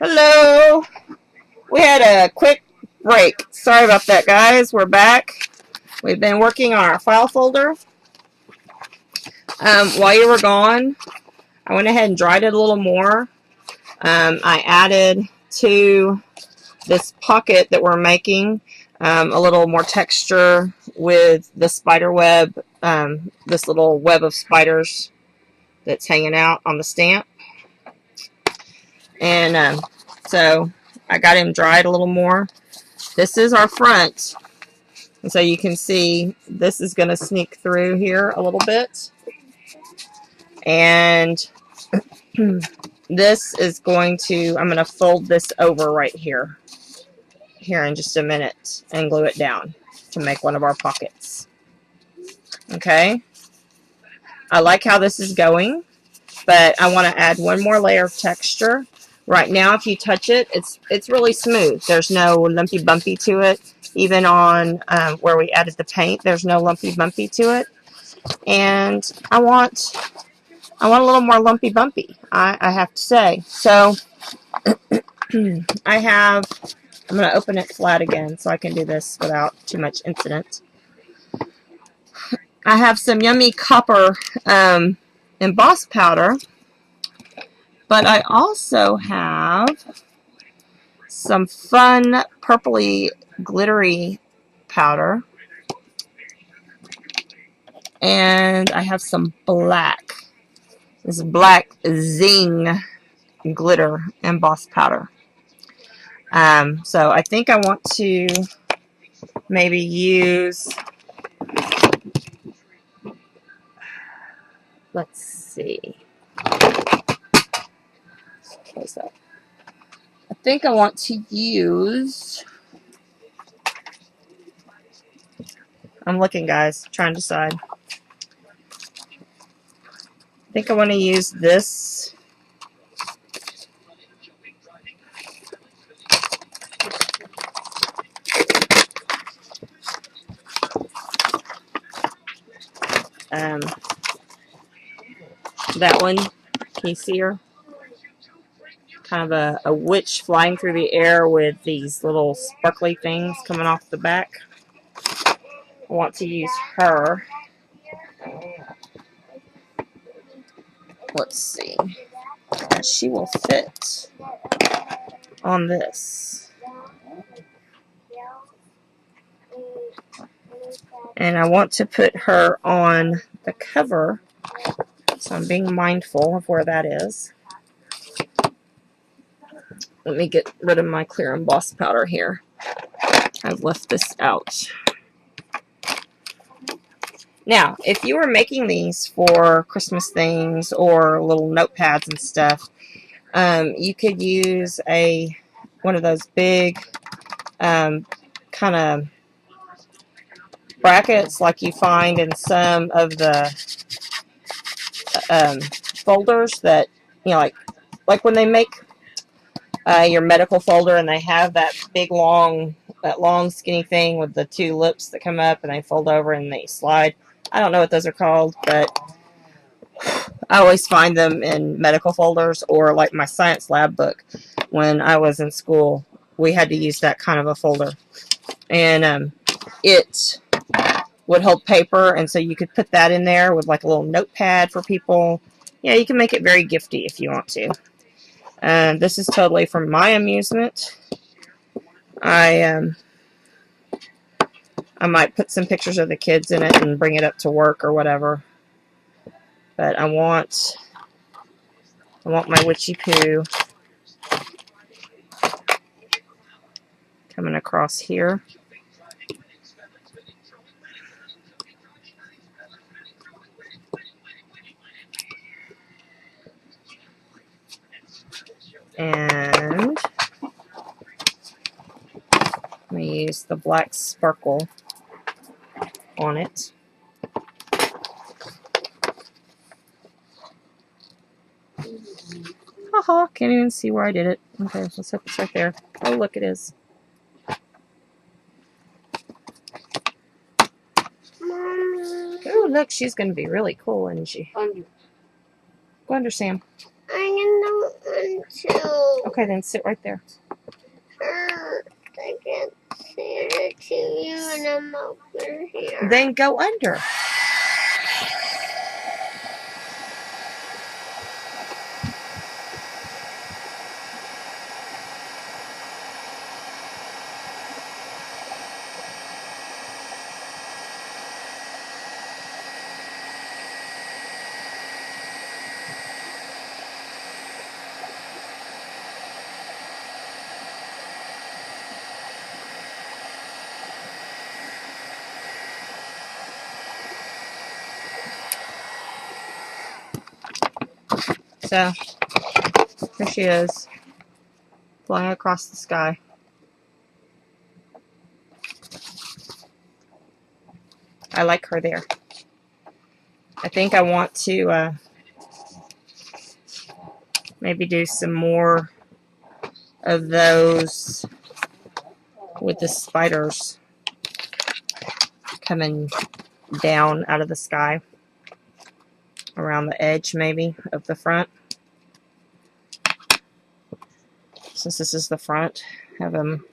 Hello. We had a quick break. Sorry about that, guys. We're back. We've been working on our file folder. While you were gone, I went ahead and dried it a little more. I added to this pocket that we're making a little more texture with the spider web, this little web of spiders that's hanging out on the stamp. And so I got him dried a little more. This is our front. And so you can see this is going to sneak through here a little bit. And this is going to, I'm going to fold this over right here in just a minute and glue it down to make one of our pockets. Okay. I like how this is going, but I want to add one more layer of texture. Right now, if you touch it, it's really smooth. There's no lumpy bumpy to it. Even on where we added the paint, there's no lumpy bumpy to it. And I want a little more lumpy bumpy, I have to say. So I'm going to open it flat again so I can do this without too much incident. I have some yummy copper emboss powder, but I also have some fun purpley glittery powder, and I have some black. This is black zing glitter emboss powder. So I think I want to maybe use, let's see, close up. I think I want to use, I'm looking, guys, trying to decide. I think I want to use this. That one, can you see her? Kind of a witch flying through the air with these little sparkly things coming off the back. I want to use her. Let's see. And she will fit on this. And I want to put her on the cover, so I'm being mindful of where that is. Let me get rid of my clear emboss powder here. I've left this out. Now, if you were making these for Christmas things or little notepads and stuff, you could use one of those big kind of brackets like you find in some of the folders that, you know, like when they make your medical folder and they have that big long skinny thing with the two lips that come up and they fold over and they slide. I don't know what those are called, but I always find them in medical folders, or like my science lab book. When I was in school, we had to use that kind of a folder. And it would hold paper, and so you could put that in there with like a little notepad for people. Yeah, you can make it very gifty if you want to. This is totally for my amusement. I might put some pictures of the kids in it and bring it up to work or whatever. But I want my witchy poo coming across here. And I'm going to use the black sparkle on it. Haha, can't even see where I did it. Okay, let's hope it's right there. Oh, look, it is. Oh, look, she's going to be really cool, isn't she? Go under, Sam. I don't want to. Okay, then sit right there. I can't see the TV when I'm over here. Then go under. So, here she is, flying across the sky. I like her there. I think I want to maybe do some more of those with the spiders coming down out of the sky around the edge maybe of the front. Since this is the front, have them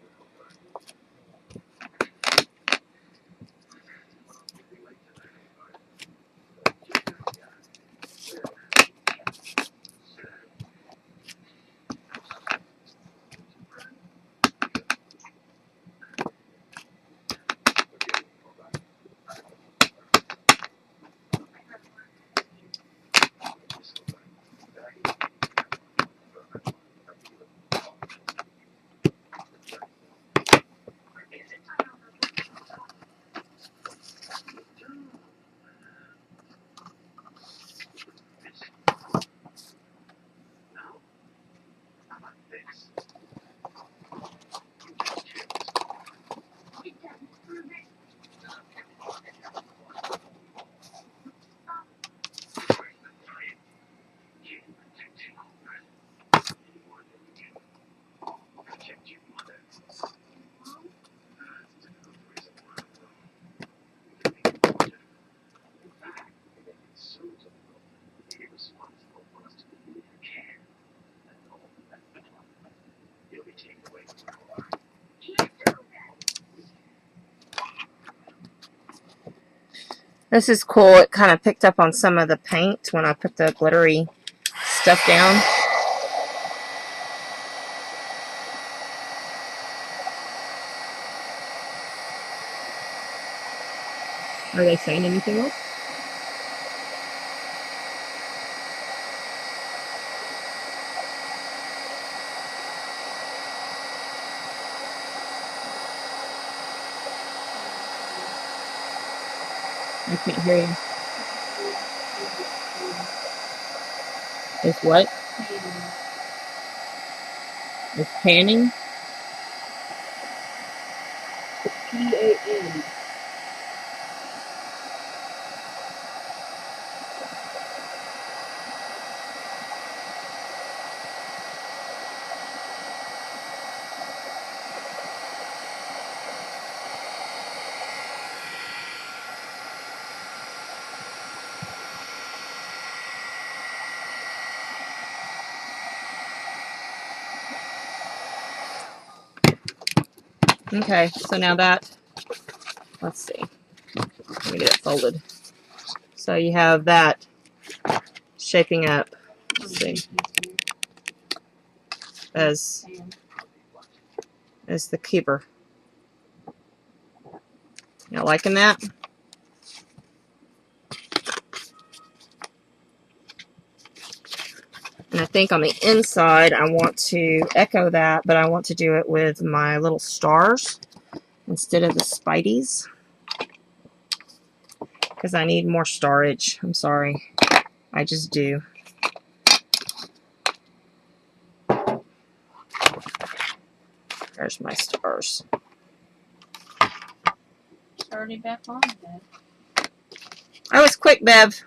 This is cool. It kind of picked up on some of the paint when I put the glittery stuff down. Are they saying anything else? I can't hear you. It's what? It's panning? P-A-N. Okay, so now that, let's see. Let me get it folded. So you have that shaping up, let's see, as the keeper. You liking that? And I think on the inside I want to echo that, but I want to do it with my little stars instead of the spideys. Because I need more starage. I'm sorry. I just do. There's my stars. It's already back on, Dad. I was quick, Bev.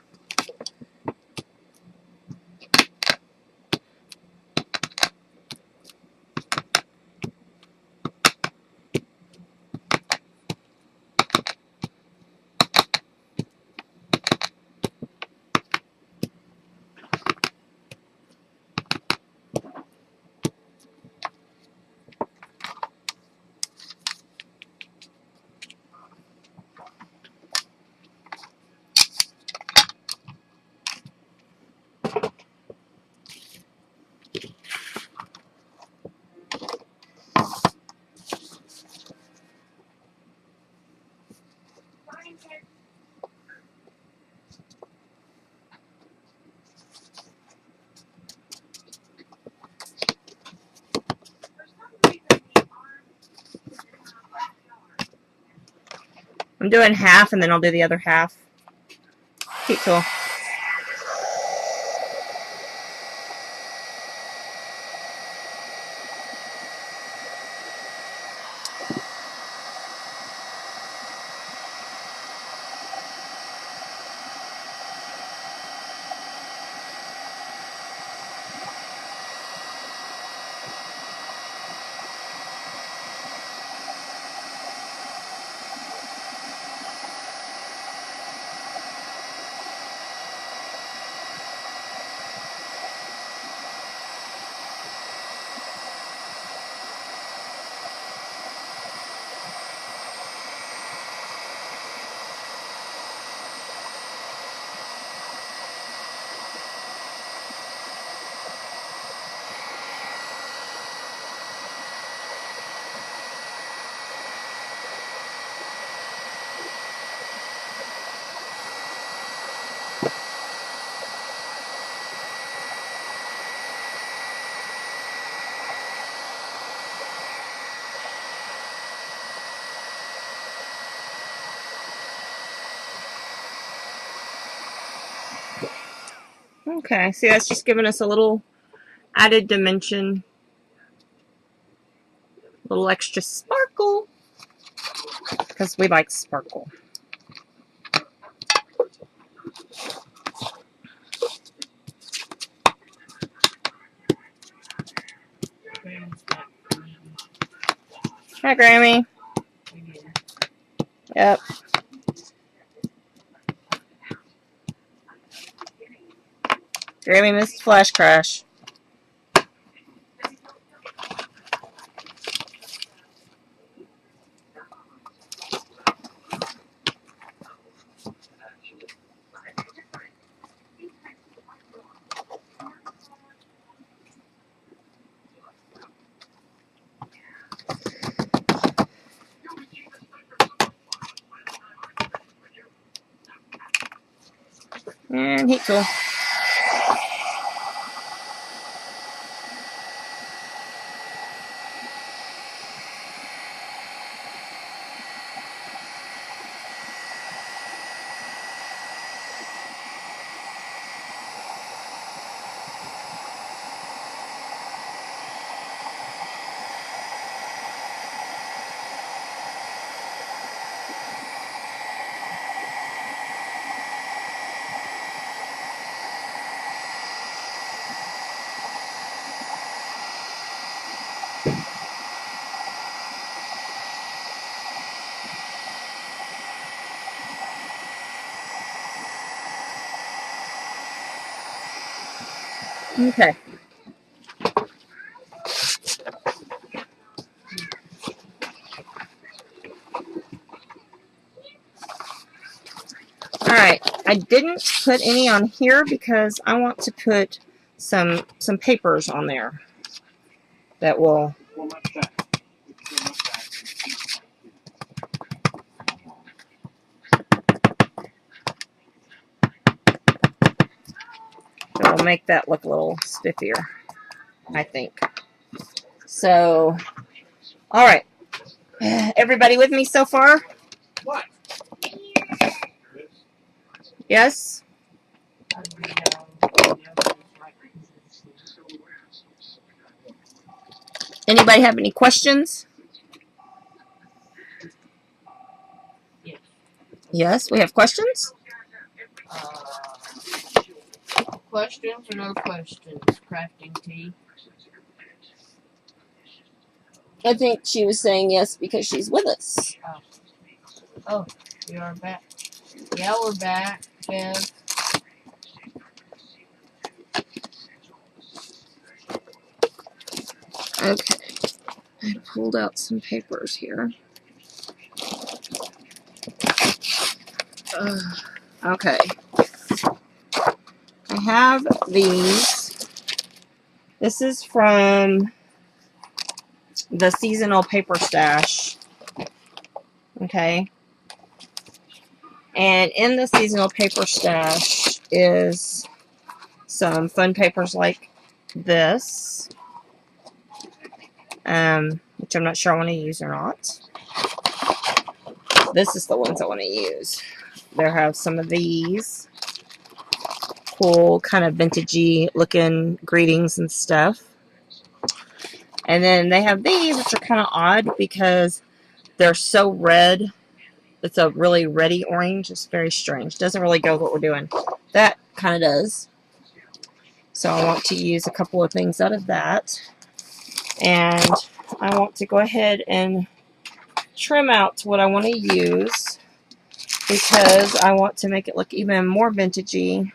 I'm doing half and then I'll do the other half. Heat tool. Okay, see, that's just giving us a little added dimension, a little extra sparkle, because we like sparkle. Hi, Grammy. Yep. Grammy missed Flash Crash. And heat tool. Okay. Alright, I didn't put any on here because I want to put some papers on there that will make that look a little stiffier, I think. So, alright. Everybody with me so far? What? Yes? Anybody have any questions? Yes, we have questions? Questions or no questions? Crafting tea. I think she was saying yes because she's with us. Oh, you are back. Yeah, we're back, Bev. Okay. I pulled out some papers here. Okay. I have these. This is from the seasonal paper stash. Okay. And in the seasonal paper stash is some fun papers like this, which I'm not sure I want to use or not. this is the ones I want to use. They have some of these cool kind of vintagey looking greetings and stuff. And then they have these, which are kind of odd because they're so red. It's a really reddy orange. It's very strange. Doesn't really go with what we're doing. That kind of does. So I want to use a couple of things out of that. And I want to go ahead and trim out what I want to use because I want to make it look even more vintagey.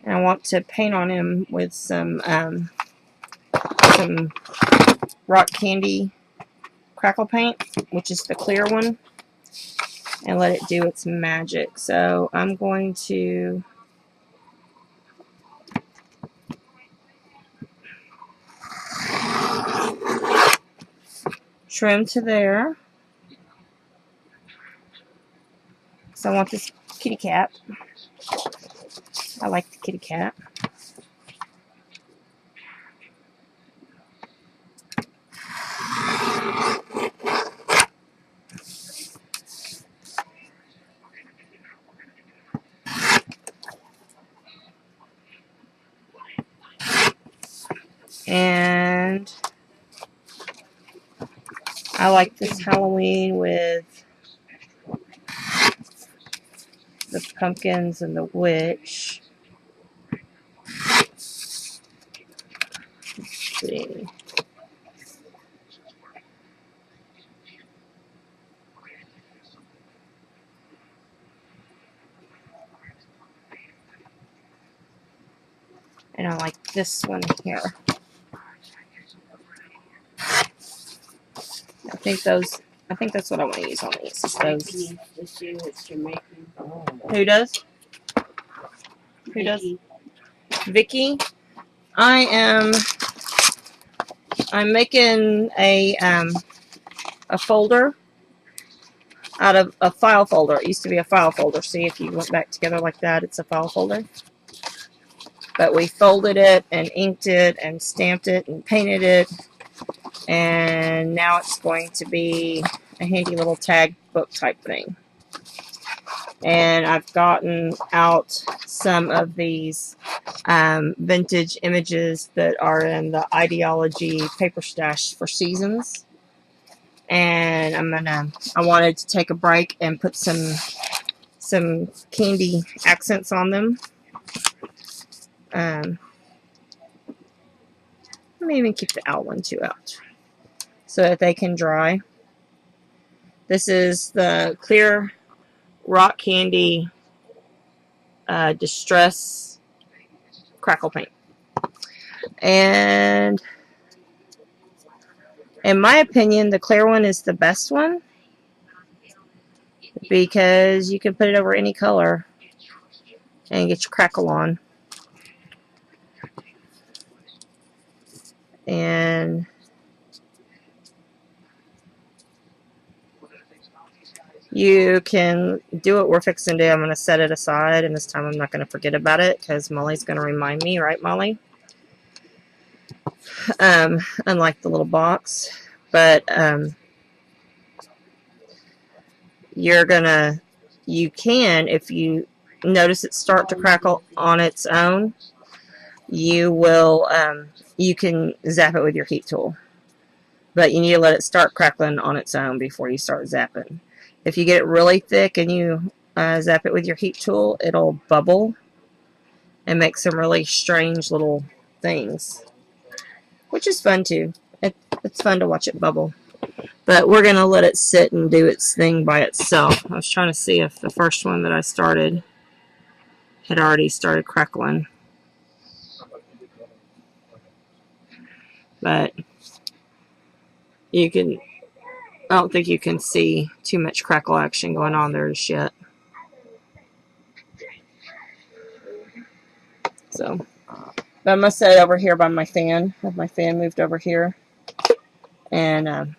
And I want to paint on him with some rock candy crackle paint, which is the clear one, and let it do its magic. So I'm going to trim to there. So I want this kitty cat. I like the kitty cat. And I like this Halloween with the pumpkins and the witch. Let's see. And I like this one here. I think that's what I want to use on these. Those. Who does? Who does? Vicky. I'm making a folder out of a file folder. It used to be a file folder. See, if you went back together like that, it's a file folder. But we folded it and inked it and stamped it and painted it. And now it's going to be a handy little tag book type thing. And I've gotten out some of these vintage images that are in the Ideology paper stash for seasons. And I wanted to take a break and put some candy accents on them. Let me even keep the out one too out so that they can dry. This is the clear rock candy distress crackle paint. And in my opinion, the clear one is the best one because you can put it over any color and get your crackle on. And you can do what we're fixing to do. I'm going to set it aside, and this time I'm not going to forget about it because Molly's going to remind me, right, Molly? Unlike the little box. But you can, if you notice it start to crackle on its own, you can zap it with your heat tool. But you need to let it start crackling on its own before you start zapping. If you get it really thick and you zap it with your heat tool, it'll bubble and make some really strange little things, which is fun too. It's fun to watch it bubble. But we're going to let it sit and do its thing by itself. I was trying to see if the first one that I started had already started crackling. But I don't think you can see too much crackle action going on there just yet. So, but I'm going to set it over here by my fan. I have my fan moved over here. And I'm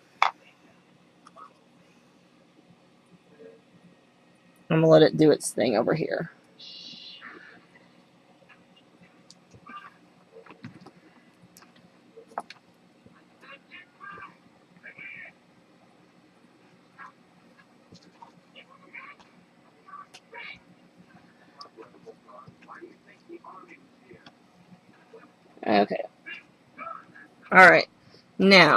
going to let it do its thing over here. Okay. Alright. Now,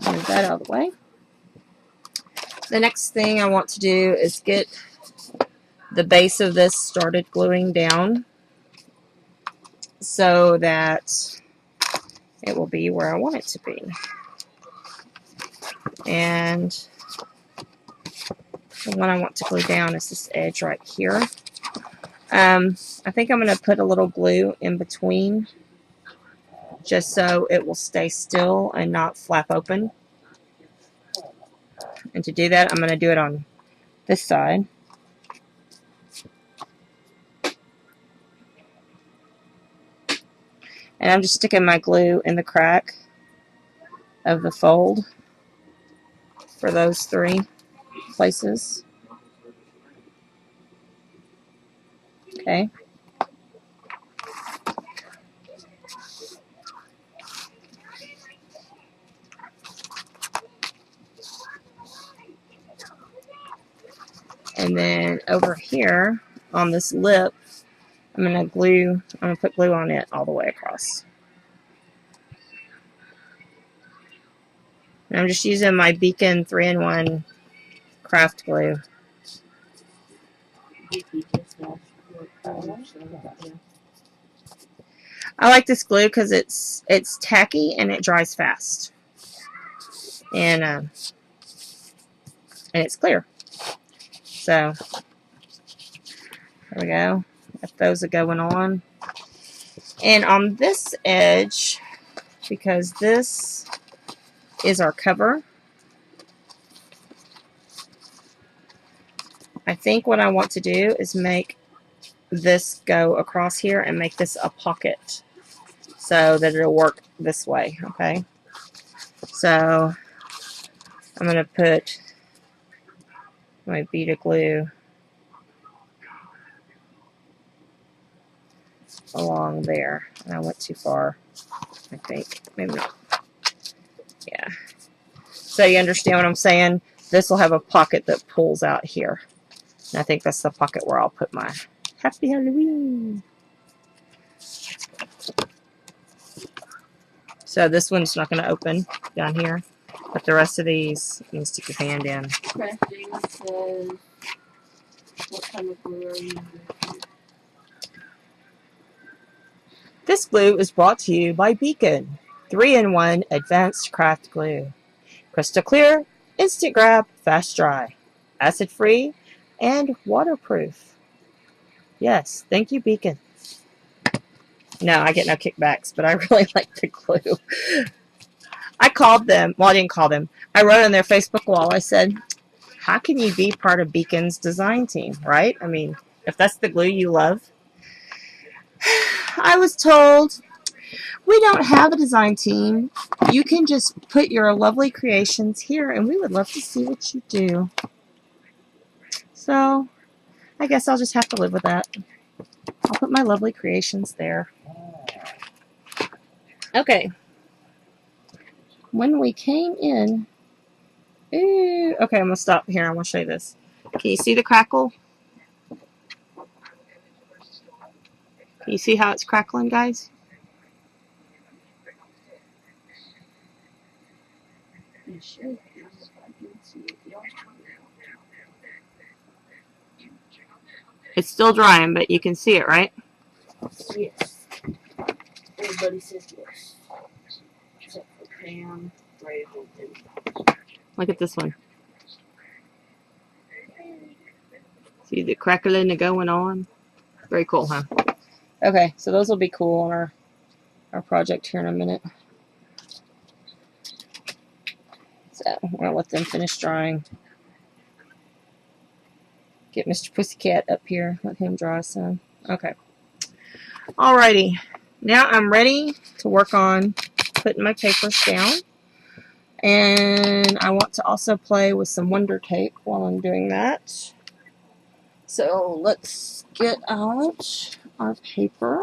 move that out of the way. The next thing I want to do is get the base of this started gluing down so that it will be where I want it to be. And the one I want to glue down is this edge right here. I think I'm going to put a little glue in between just so it will stay still and not flap open. And to do that, I'm going to do it on this side. And I'm just sticking my glue in the crack of the fold for those 3 places. Okay. And then over here on this lip, I'm going to put glue on it all the way across. And I'm just using my Beacon 3-in-1 craft glue. I like this glue because it's tacky and it dries fast. And it's clear. So there we go. Got those are going on. And on this edge, because this is our cover, I think what I want to do is make this go across here and make this a pocket so that it'll work this way, okay? So I'm going to put my bead of glue along there. And I went too far, I think. Maybe not. Yeah. So you understand what I'm saying? This will have a pocket that pulls out here. And I think that's the pocket where I'll put my Happy Halloween. So this one's not going to open down here. But the rest of these, you can stick your hand in. Crafty says, what kind of glue are you using? This glue is brought to you by Beacon 3-in-1 Advanced Craft Glue. Crystal clear, instant grab, fast dry, acid free, and waterproof. Yes, thank you, Beacon. No, I get no kickbacks, but I really like the glue. I called them. Well, I didn't call them. I wrote on their Facebook wall. I said, how can you be part of Beacon's design team, right? I mean, if that's the glue you love. I was told, we don't have a design team. You can just put your lovely creations here, and we would love to see what you do. So, I guess I'll just have to live with that. I'll put my lovely creations there. Okay. When we came in... Ooh, okay, I'm going to stop here. I want to show you this. Can you see the crackle? Can you see how it's crackling, guys? It's still drying, but you can see it, right? Yes. Everybody says yes. Except for Pam, Rachel, and Look at this one. See the crackling going on? Very cool, huh? Okay, so those will be cool on our project here in a minute. So we're going to let them finish drying. Get Mr. Pussycat up here. Let him dry some. Okay. Alrighty. Now I'm ready to work on putting my papers down. And I want to also play with some Wonder Tape while I'm doing that. So let's get out our paper.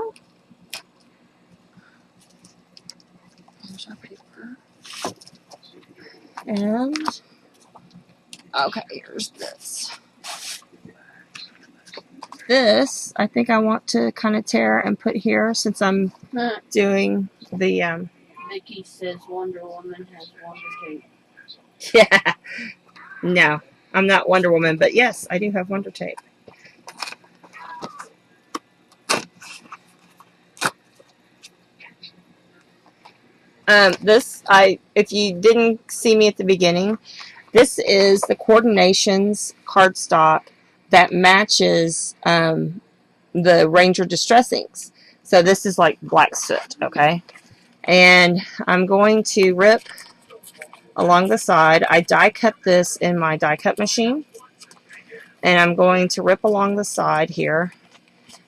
There's our paper. And, okay, here's this. this, I think I want to kind of tear and put here since I'm doing the, Vicky says Wonder Woman has Wonder Tape. yeah, no, I'm not Wonder Woman, but yes, I do have Wonder Tape. If you didn't see me at the beginning, this is the Coordinations cardstock that matches the Ranger Distress Inks. So this is like black soot, okay? And I'm going to rip along the side. I die cut this in my die cut machine. And I'm going to rip along the side here.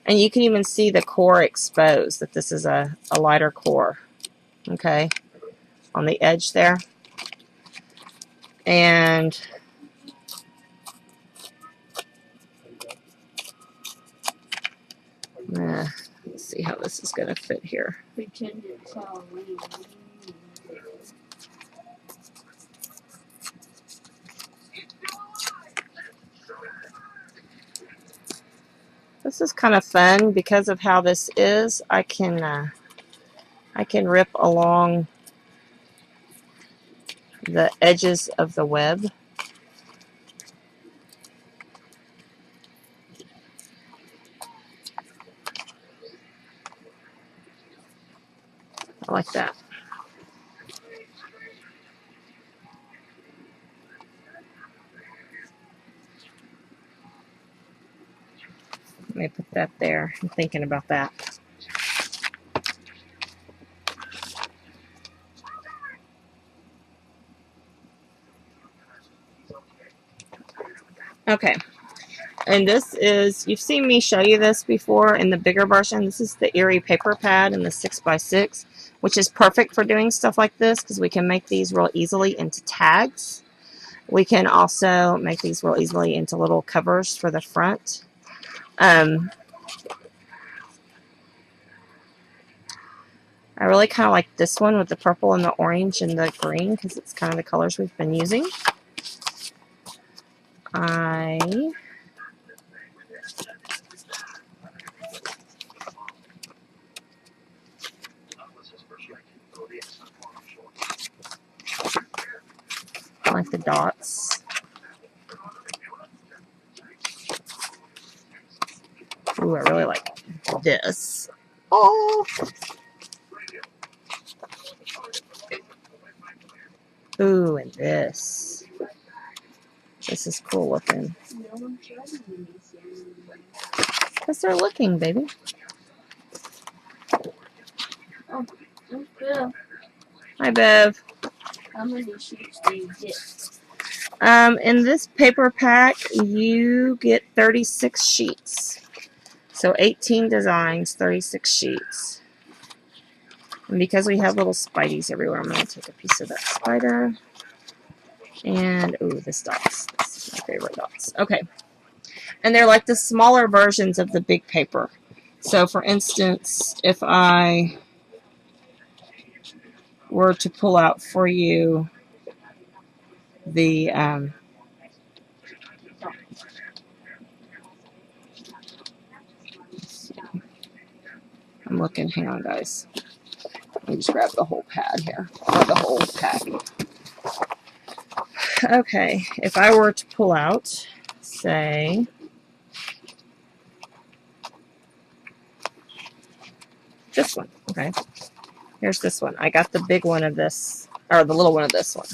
And you can even see the core exposed, that this is a lighter core, okay, on the edge there. And let's see how this is going to fit here. Pretend it's Halloween. This is kind of fun because of how this is. I can rip along the edges of the web. I like that. Let me put that there. I'm thinking about that. Okay. And this is, you've seen me show you this before in the bigger version. This is the Erie paper pad in the 6x6, which is perfect for doing stuff like this because we can make these real easily into tags. We can also make these real easily into little covers for the front. I really kind of like this one with the purple and the orange and the green because it's kind of the colors we've been using. I like the dots. Ooh, I really like this. Oh! Ooh, and this. This is cool looking. Because they're looking, baby. Oh, that's good. Hi, Bev. How many sheets do you get? In this paper pack, you get 36 sheets. So 18 designs, 36 sheets. And because we have little spideys everywhere, I'm going to take a piece of that spider. And, ooh, this dots. This is my favorite dots. Okay. And they're like the smaller versions of the big paper. So, for instance, if I were to pull out for you the I'm looking, hang on guys. Let me just grab the whole pad here, or the whole pack. Okay, if I were to pull out, say, this one, okay. Here's this one. I got the big one of this, or the little one of this one.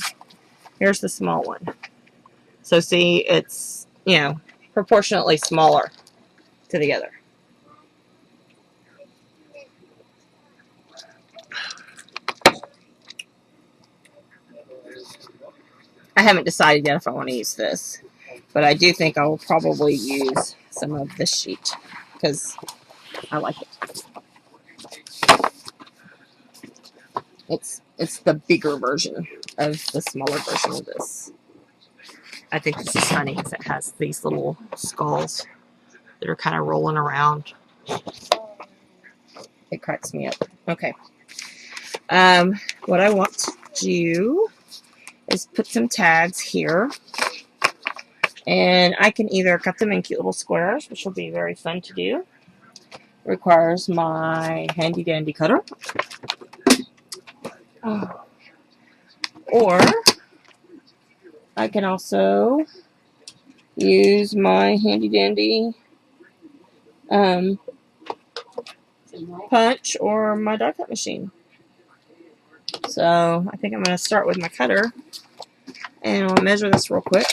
Here's the small one. So see, it's, you know, proportionately smaller to the other. I haven't decided yet if I want to use this, but I do think I will probably use some of this sheet because I like it. It's the bigger version of the smaller version of this. I think this is funny because it has these little skulls that are kind of rolling around. It cracks me up. Okay. What I want to do is put some tags here. And I can either cut them in cute little squares, which will be very fun to do. Requires my handy dandy cutter. Or I can also use my handy dandy punch or my die cut machine. So I think I'm going to start with my cutter, and I'll measure this real quick.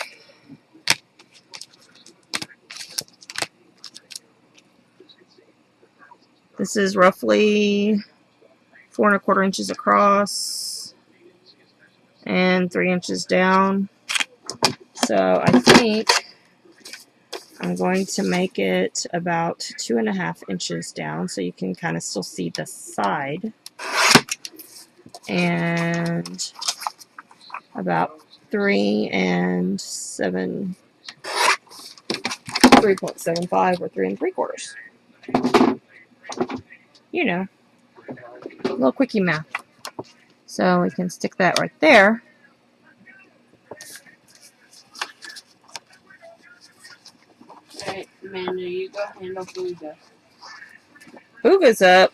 This is roughly 4 1/4 inches across and 3 inches down. So I think I'm going to make it about 2 1/2 inches down, so you can kind of still see the side, and about 3.75 or 3 3/4. You know, a little quickie math. So we can stick that right there. Okay, Amanda, you go handle Booga. Booga's up.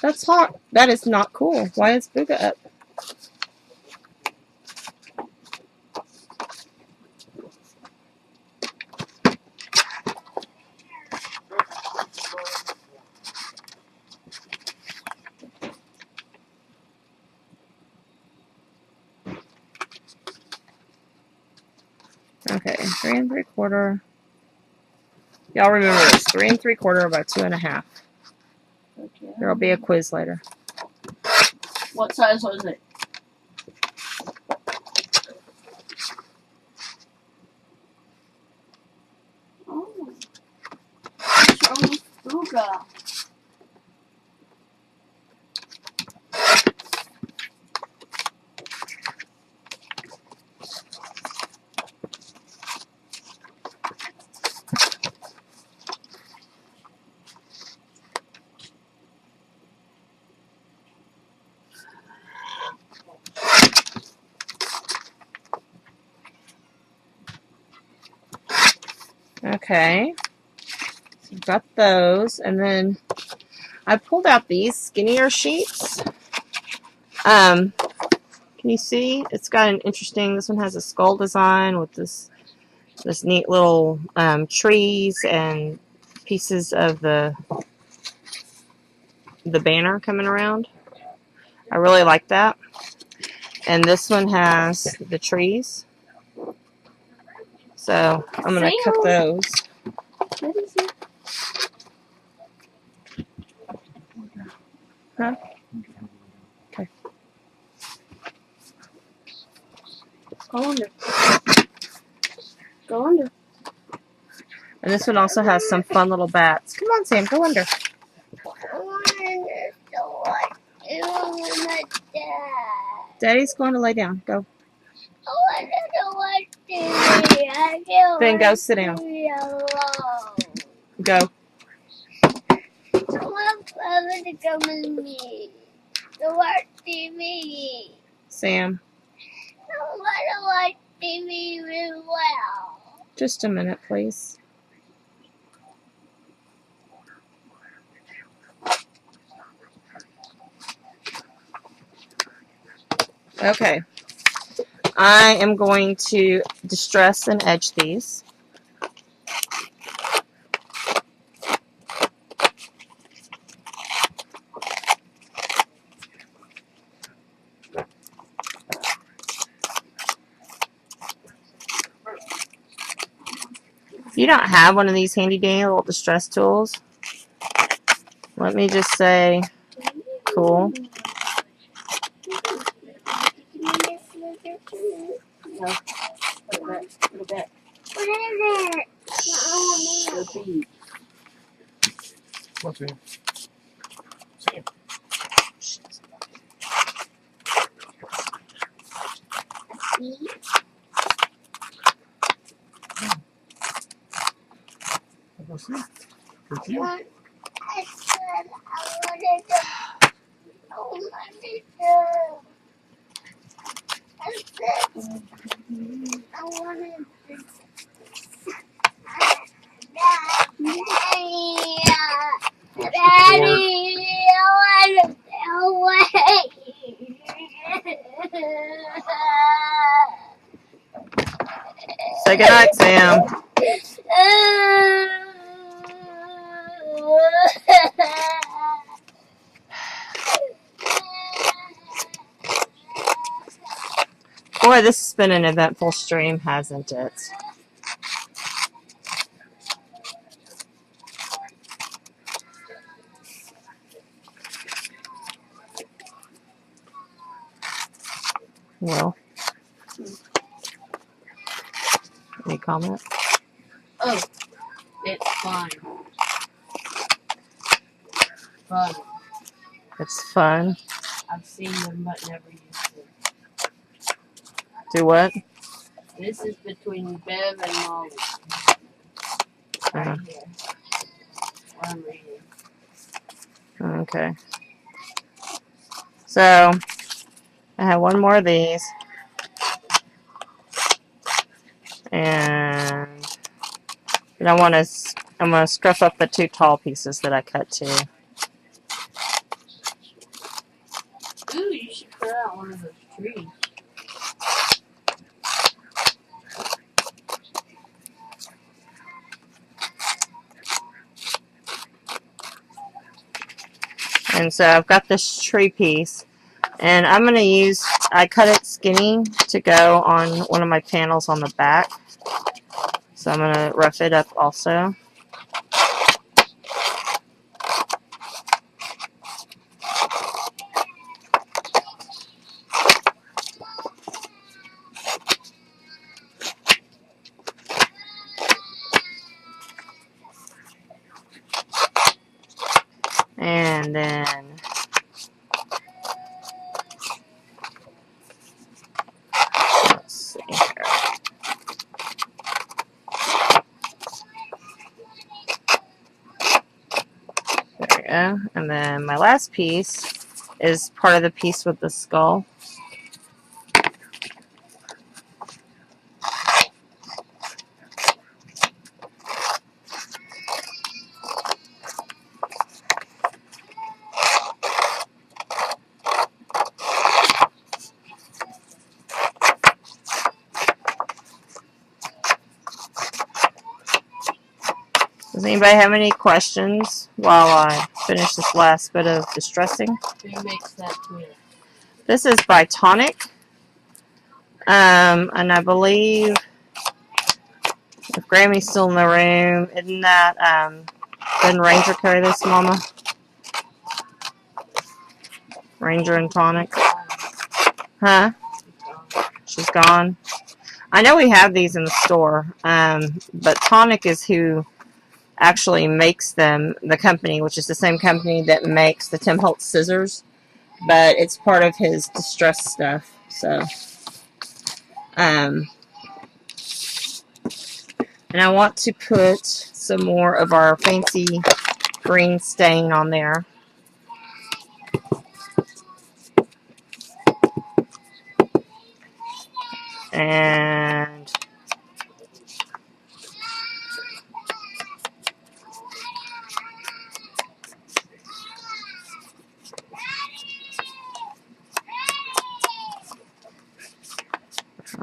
That's hot. That is not cool. Why is Booga up? Okay, 3 3/4. Y'all remember this: 3 3/4 by 2 1/2. Okay. There'll be a quiz later. What size was it? Oh, what's wrong with Booga? Okay, so you've got those, and then I pulled out these skinnier sheets. Can you see? It's got an interesting. This one has a skull design with this neat little trees and pieces of the banner coming around. I really like that. And this one has the trees. So I'm going to cut those. Huh? Okay. Go under. Go under. And this one also has some fun little bats. Come on, Sam, go under. I want to know what to do with that. Daddy's going to lay down. Go. I want to know what to do. I don't Then go want sit to down. be alone. Go. I want Father to come with me to watch TV. Sam, I want to watch TV as well. just a minute, please. Okay. I am going to distress and edge these. If you don't have one of these handy dandy little distress tools, let me just say, cool. No. Put it back. What is it? The bead. What's it? Sam. What's it? For you? I said I wanted to. I said I wanted to. Daddy, I want to away. Say goodnight, Sam. Boy, this has been an eventful stream, hasn't it? Well, any comment? Oh, it's fun. Fun. It's fun. I've seen them but never used them. Do what? This is between Bev and Molly. Right here. What I'm reading. Okay. So, I have one more of these. And I'm going to scruff up the 2 tall pieces that I cut too. Ooh, you should cut out one of those trees. And so I've got this tree piece. And I'm going to use, I cut it skinny to go on one of my panels on the back. So I'm going to rough it up also. And then let's see here. There we go. And then my last piece is part of the piece with the skull. Does anybody have any questions while I finish this last bit of distressing? Who makes that twist? This is by Tonic. And I believe if Grammy's still in the room, isn't that didn't Ranger carry this, Mama? Ranger and Tonic. Huh? She's gone. I know we have these in the store, but Tonic is who actually makes them, the company, which is the same company that makes the Tim Holtz scissors, but it's part of his distress stuff. So, and I want to put some more of our fancy green stain on there. And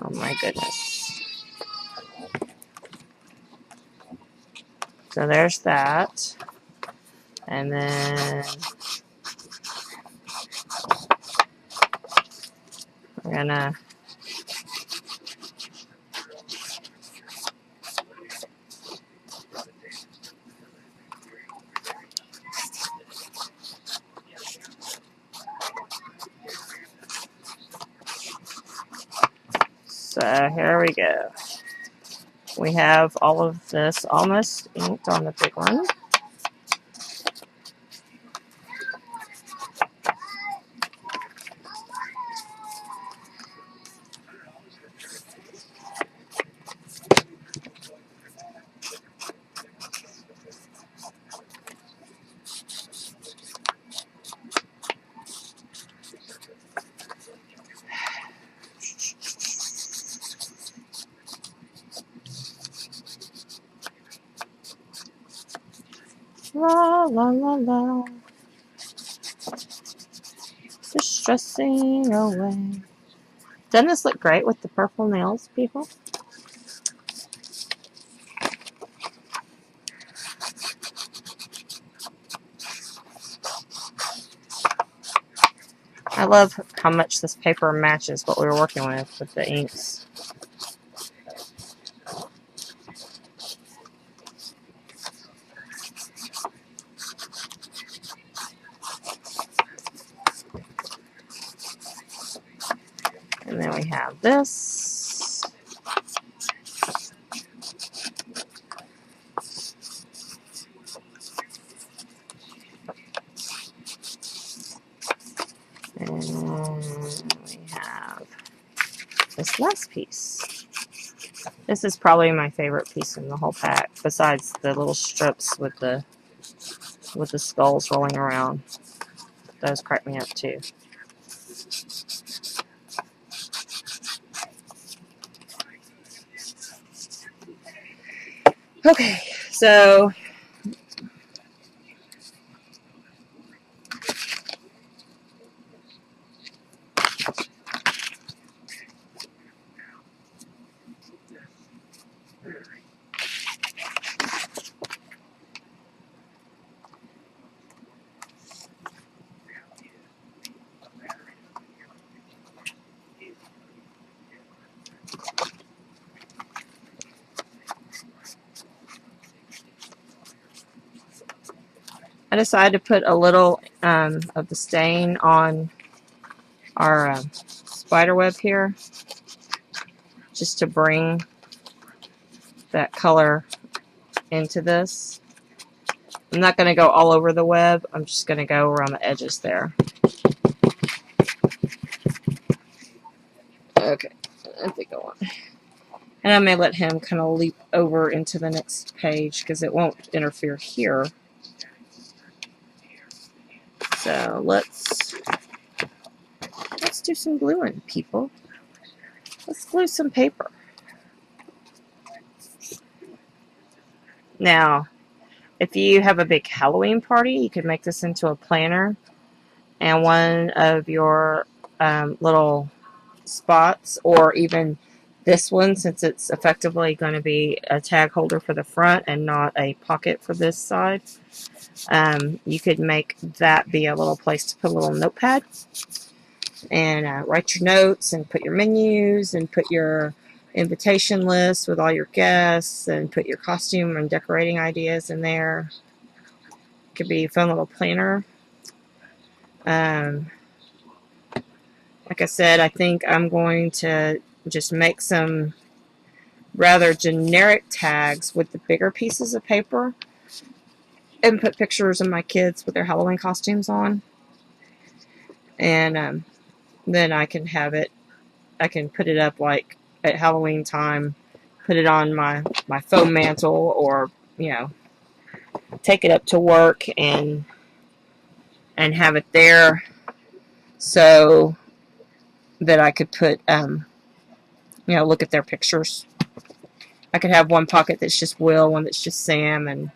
oh my goodness. So there's that. And then we're gonna so here we go. We have all of this almost inked on the big one. La la la la. Distressing away. Doesn't this look great with the purple nails, people? I love how much this paper matches what we were working with the inks. And then we have this. And we have this last piece. This is probably my favorite piece in the whole pack, besides the little strips with the skulls rolling around. Those crack me up too. Okay, so I decided to put a little of the stain on our spider web here, just to bring that color into this. I'm not going to go all over the web. I'm just going to go around the edges there. Okay, I think I want. And I may let him kind of leap over into the next page because it won't interfere here. So let's do some gluing, people. Let's glue some paper. Now, if you have a big Halloween party, you could make this into a planner, and one of your little spots, or even this one, since it's effectively going to be a tag holder for the front and not a pocket for this side, you could make that be a little place to put a little notepad and write your notes and put your menus and put your invitation list with all your guests and put your costume and decorating ideas in there. It could be a fun little planner. Like I said, I think I'm going to just make some rather generic tags with the bigger pieces of paper and put pictures of my kids with their Halloween costumes on. And then I can have it, I can put it up like at Halloween time, put it on my foam mantle, or, you know, take it up to work and have it there so that I could put, you know, look at their pictures. I could have one pocket that's just Will, one that's just Sam,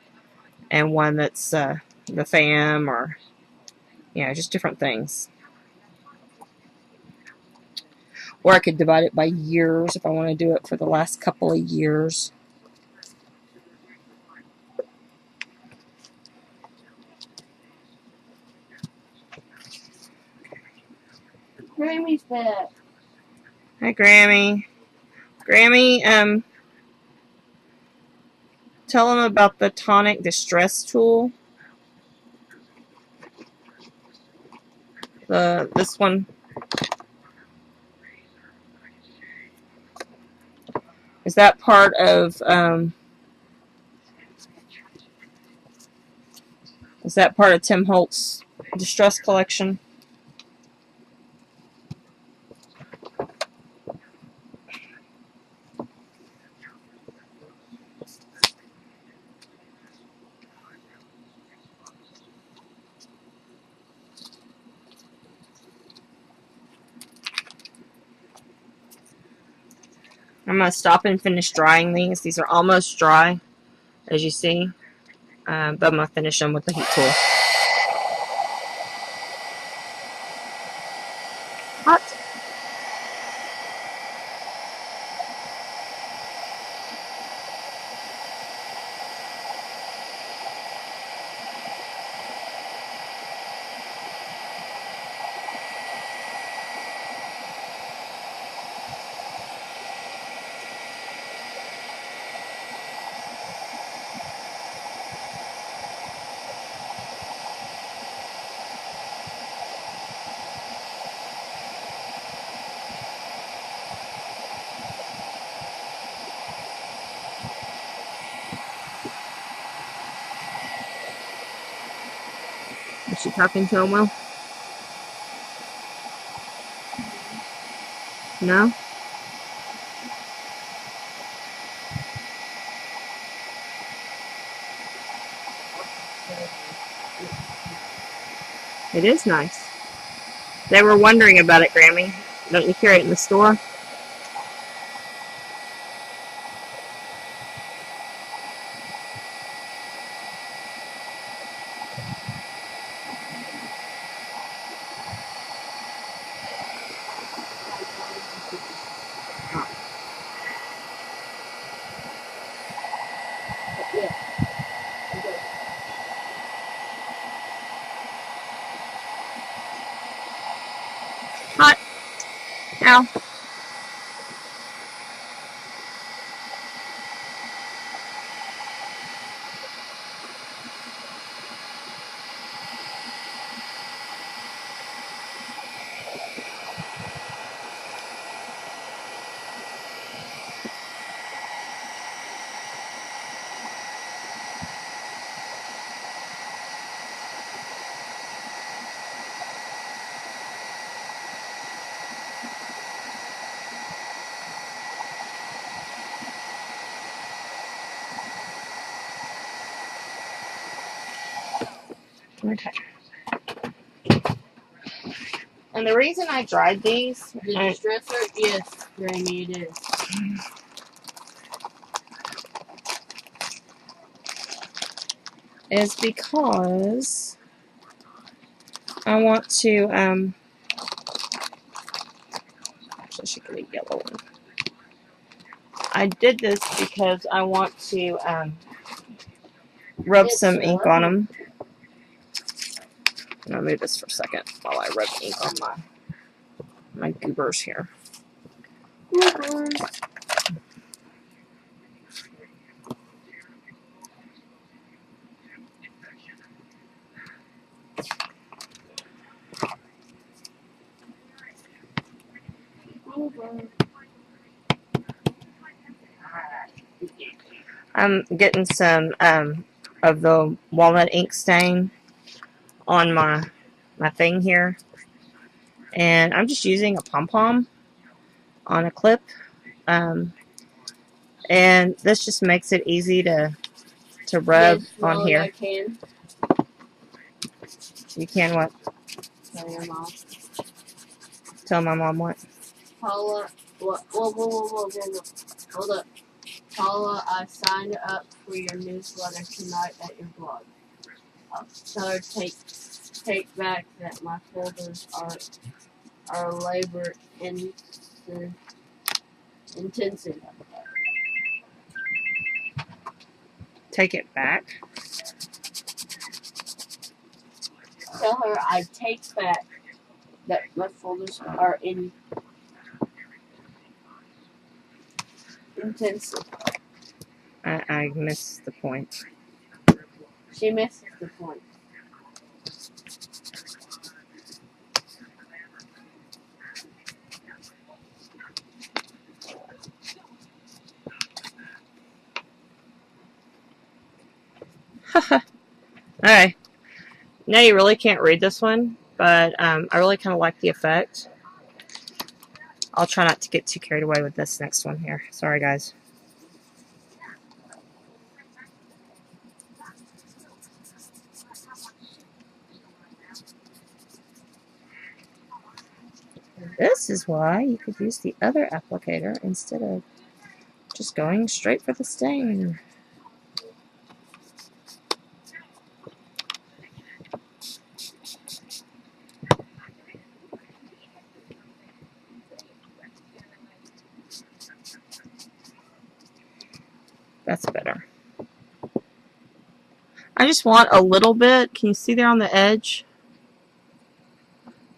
and one that's the fam, or, you know, just different things. Or I could divide it by years if I want to do it for the last couple of years. Grammy's back. Hi, Grammy. Grammy, tell them about the tonic distress tool. This one. Is that part of Tim Holt's distress collection? I'm going to stop and finish drying these. These are almost dry, as you see. but I'm going to finish them with the heat tool. Hot. Is she talking to him, Will? No? It is nice. They were wondering about it, Grammy. Don't you carry it in the store? Hot. Ow. Okay. And the reason I dried these... Did you stress her? Yes, Granny, it is. is because I want to, actually she could be yellow one. I did this because I want to rub some ink on them. I'm going to move this for a second while I rub ink on my goobers here. I'm getting some of the walnut ink stain on my thing here. And I'm just using a pom-pom on a clip. And this just makes it easy to rub on here. I can. You can what? Tell your mom. Tell my mom what? Paula, whoa. Hold up. Paula, I signed up for your newsletter tonight at your blog. I'll tell her take back that my folders are labor intensive. Take it back. Tell her I take back that my folders are intensive. I missed the point. She misses the point. Alright. Now you really can't read this one, but I really kind of like the effect. I'll try not to get too carried away with this next one here. Sorry, guys. This is why you could use the other applicator instead of just going straight for the stain. I just want a little bit. Can you see there on the edge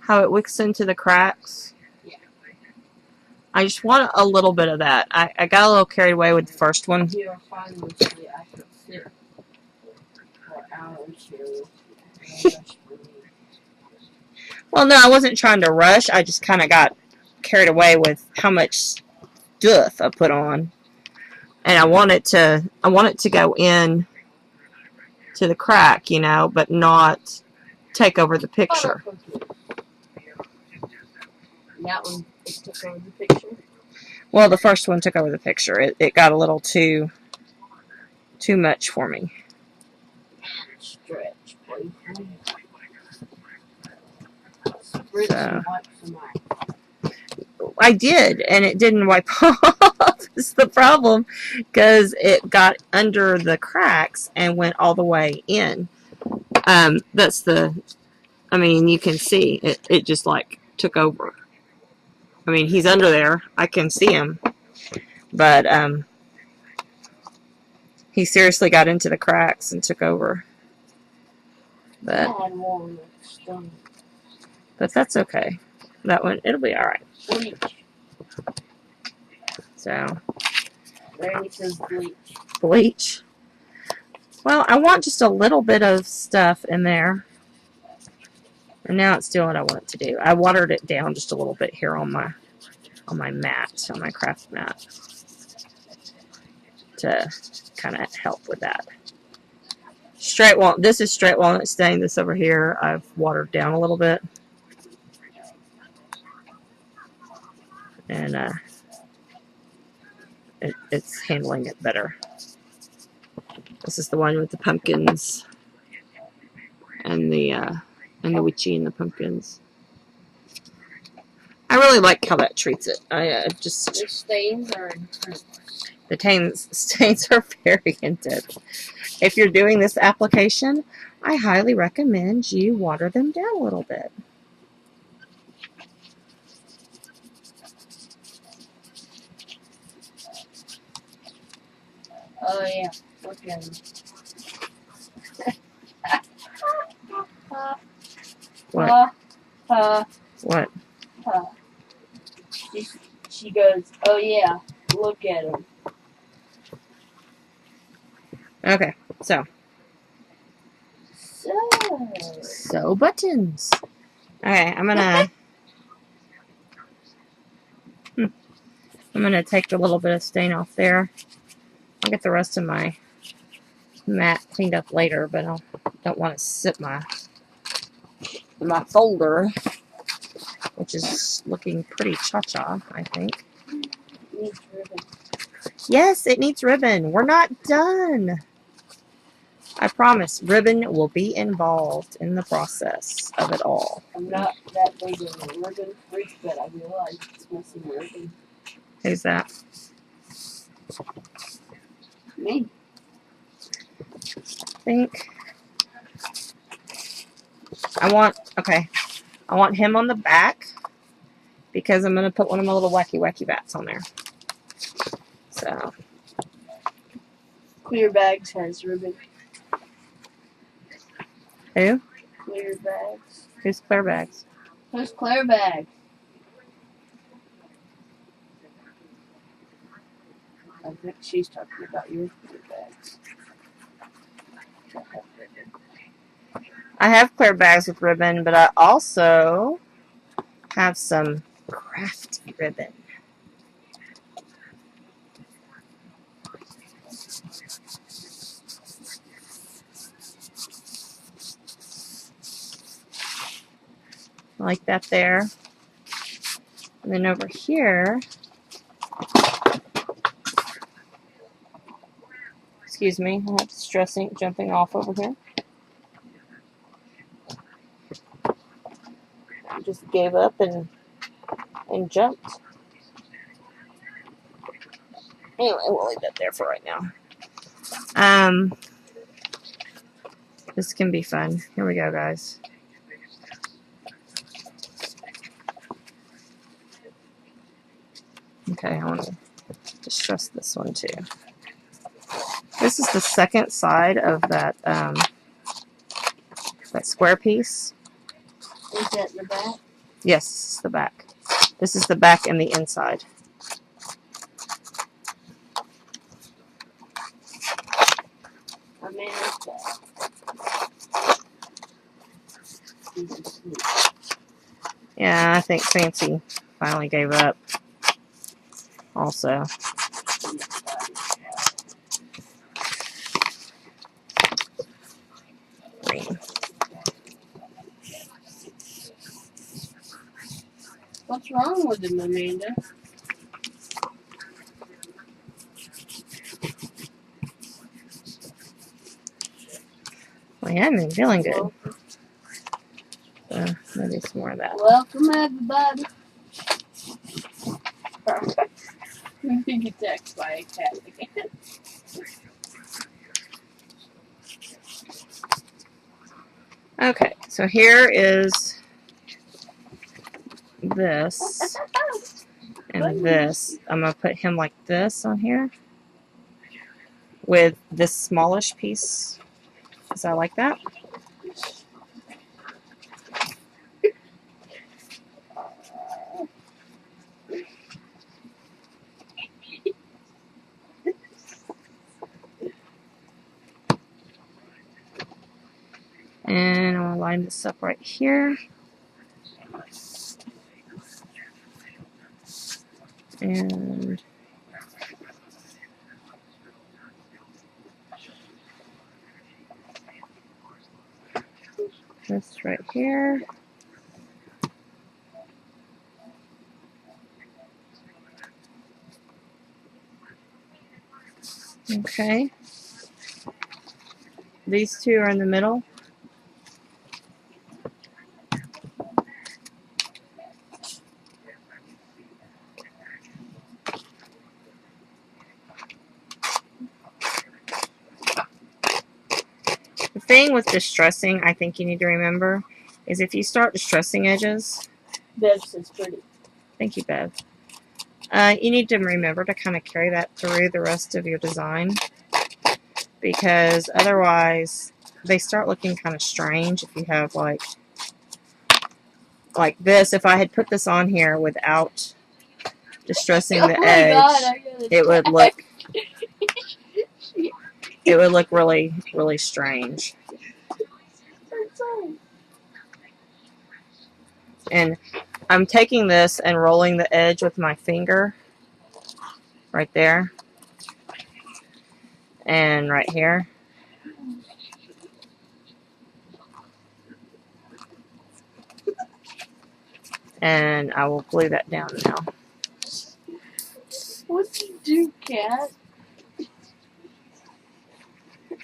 how it wicks into the cracks? Yeah. I just want a little bit of that. I got a little carried away with the first one. You're fine with it. I can sit for hours here. Well, no, I wasn't trying to rush. I just kind of got carried away with how much stuff I put on, and I want it to go in to the crack, you know, but not take over the picture. That one took over the picture. Well, the first one took over the picture. It got a little too much for me. Stretch, please. So, I did, and it didn't wipe off. Is the problem, because it got under the cracks and went all the way in. That's the. I mean, you can see it just like took over. I mean, he's under there. I can see him, but he seriously got into the cracks and took over. But that's okay. That one, it'll be all right. So, bleach. Well, I want just a little bit of stuff in there. And now it's doing what I want it to do. I watered it down just a little bit here on my mat, on my craft mat, to kind of help with that. Straight walnut. This is straight walnut stain. This over here, I've watered down a little bit, and it's handling it better. This is the one with the pumpkins and the witchy and the pumpkins. I really like how that treats it. I just the stains are intense. The stains are very intense. If you're doing this application, I highly recommend you water them down a little bit. Oh yeah, look at him. What? What? She goes, oh yeah, look at him. Okay, so buttons. Okay, I'm gonna take a little bit of stain off there. I'll get the rest of my mat cleaned up later, but I don't want to sit my folder, which is looking pretty cha-cha, I think. Needs ribbon. Yes, it needs ribbon. We're not done. I promise, ribbon will be involved in the process of it all. I'm not that big of a ribbon freak, but I realize it's missing ribbon. Who's that? Me. I think I want him on the back because I'm going to put one of my little wacky bats on there. So, Clear Bags has ribbon. who? Clear Bags. Who's Clear Bags? Who's Clear Bags? I think she's talking about your Clear Bags. I have Clear Bags with ribbon, but I also have some crafty ribbon. Like that there. And then over here, excuse me, I have stressing jumping off over here. I just gave up and jumped. Anyway, we'll leave that there for right now. This can be fun. Here we go, guys. Okay, I want to distress this one too. This is the second side of that that square piece. Is that the back? Yes, the back. This is the back and the inside. I mean, it's that. Yeah, I think Fancy finally gave up also. Green. What's wrong with him, Amanda? Well, he hadn't been feeling good. Maybe some more of that. Welcome, everybody. We think attacked by a cat again. Okay, so here is this and this. I'm going to put him like this on here with this smallish piece. Because I like that. And I'll line this up right here. And this right here. Okay. These two are in the middle. The thing with distressing, I think you need to remember, is if you start distressing edges, This is pretty. thank you, Bev. You need to remember to kind of carry that through the rest of your design, because otherwise they start looking kind of strange if you have like this. If I had put this on here without distressing the edge, it would look really, really strange. And I'm taking this and rolling the edge with my finger right there and right here. And I will glue that down now. What'd you do, cat?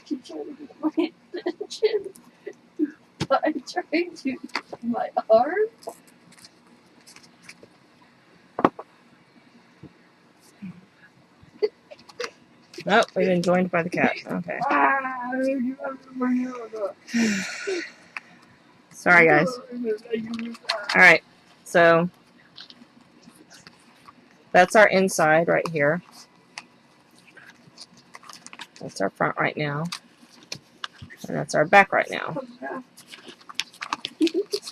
You trying to get my attention by trying to my arm? Nope, we've been joined by the cat. Okay. Sorry, guys. Alright, so that's our inside right here. That's our front right now. And that's our back right now.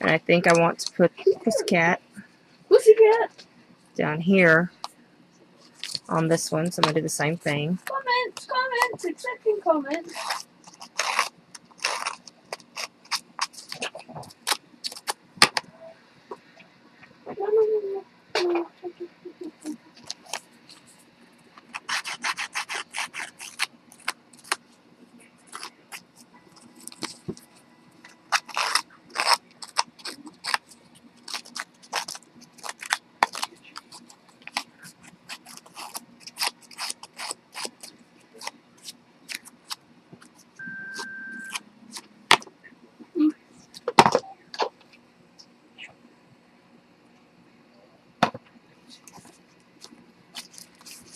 And I think I want to put Pussycat down here on this one, so I'm going to do the same thing. Comments, accepting comments.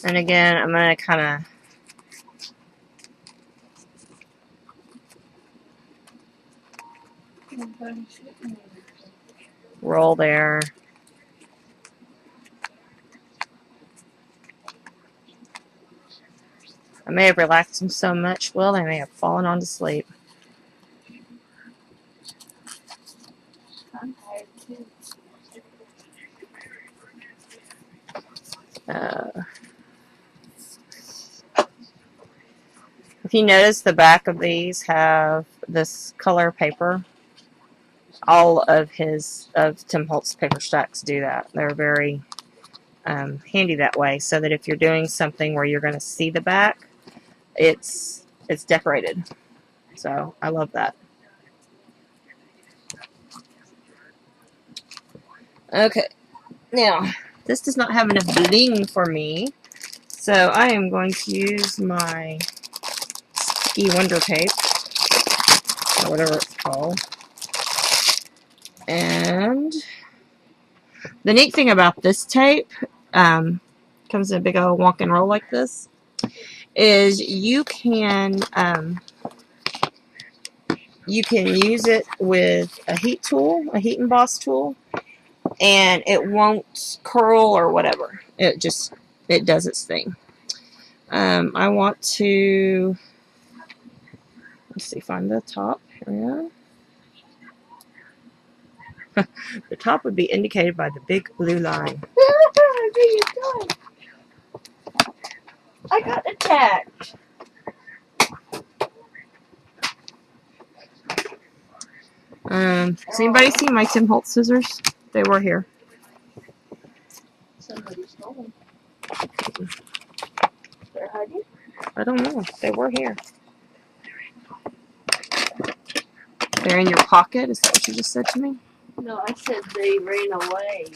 And again, I'm going to kind of roll there. I may have relaxed them so much, well, they may have fallen on to sleep. I'm tired too. If you notice, the back of these have this color paper. All of Tim Holtz paper stacks do that. They're very handy that way, so that if you're doing something where you're going to see the back, it's decorated. So I love that. Okay, now this does not have enough bling for me, so I am going to use my Wonder tape, or whatever it's called. And the neat thing about this tape, comes in a big old walk and roll like this, is you can use it with a heat tool, a heat emboss tool, and it won't curl or whatever. It does its thing. I want to, let's see, find the top. Here we are. The top would be indicated by the big blue line. I got attacked. Has anybody seen my Tim Holtz scissors? They were here. Somebody stole them. They're hiding? I don't know. They were here. They're in your pocket? Is that what you just said to me? No, I said they ran away.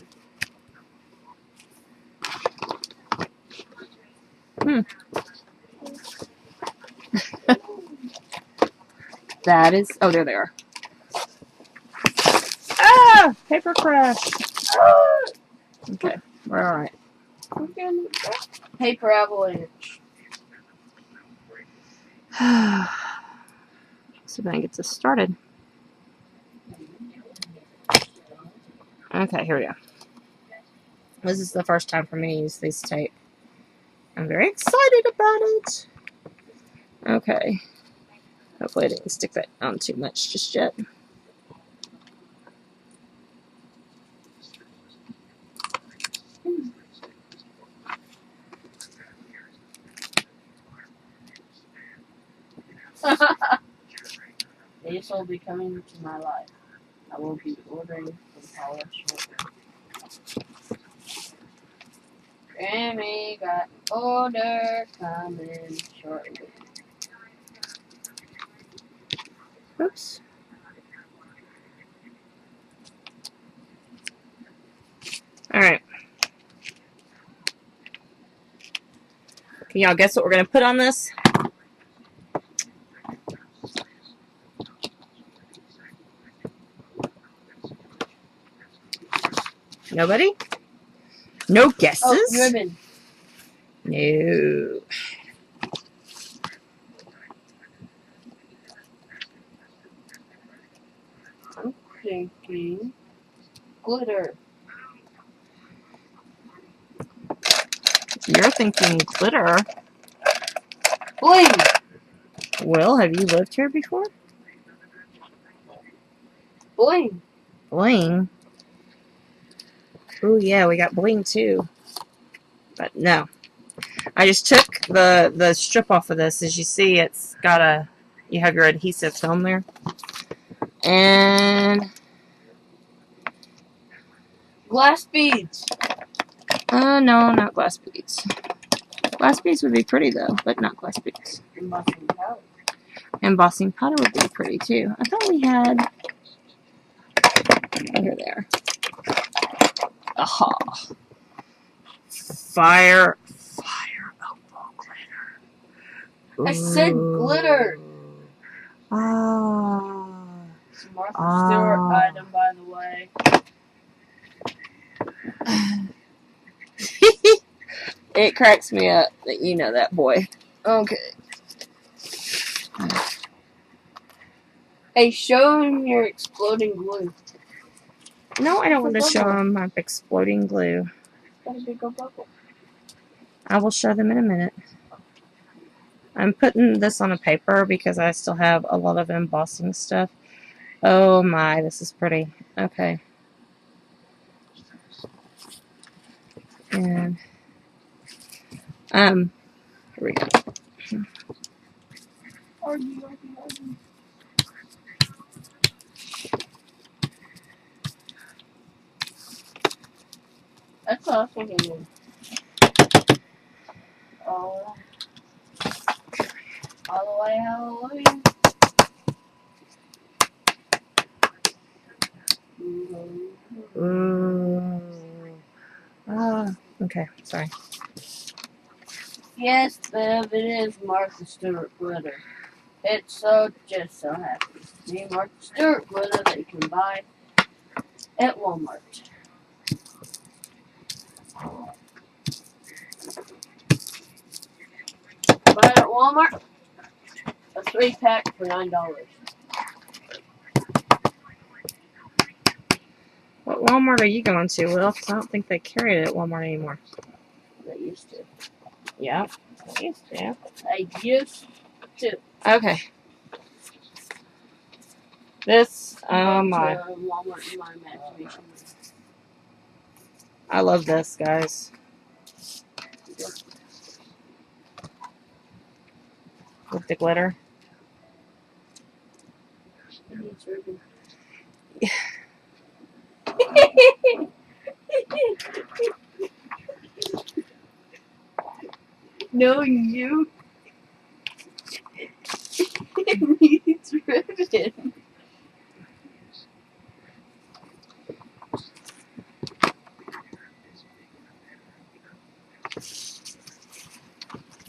That is... Oh, there they are. Ah! Paper crash. Okay, we're alright. Paper avalanche. So then it gets us started. Okay, here we go. This is the first time for me to use this tape. I'm very excited about it. Okay. Hopefully I didn't stick that on too much just yet. These will be coming to my life. I will be ordering from Paula shortly. Grammy got an order coming shortly. Oops. Alright. Can y'all guess what we're going to put on this? Nobody? No guesses? Oh, ribbon. No. I'm thinking glitter. You're thinking glitter. Bling! Will, have you lived here before? Bling! Bling? Oh yeah, we got bling too. But no. I just took the strip off of this. As you see, it's got you have your adhesive film there. And Glass beads. no, not glass beads. Glass beads would be pretty though, but not glass beads. Embossing powder. Embossing powder would be pretty too. I thought we had... Oh, here they are. Aha. Fire opal glitter. I said glitter. Ah. It's a Martha Stewart item, by the way. It cracks me up that you know that, boy. Okay. Hey, show him your exploding glue. No, I don't want to show them my exploding glue. Got a big old bubble. I will show them in a minute. I'm putting this on a paper because I still have a lot of embossing stuff. Oh my, this is pretty. Okay. And here we go. That's what I was thinking. All the way, hallelujah. Ooh. Ah. Okay. Sorry. Yes, Bev, it is Martha Stewart glitter. It's so just so happy. Me Martha Stewart glitter that you can buy at Walmart. Buy it at Walmart. A 3-pack for $9. What Walmart are you going to? Well, I don't think they carry it at Walmart anymore. They used to. Yeah. They used to. I used to. Okay. This, oh my. Walmart in my imagination. I love this, guys. With the glitter. It needs ribbon. No, you. It needs ribbon.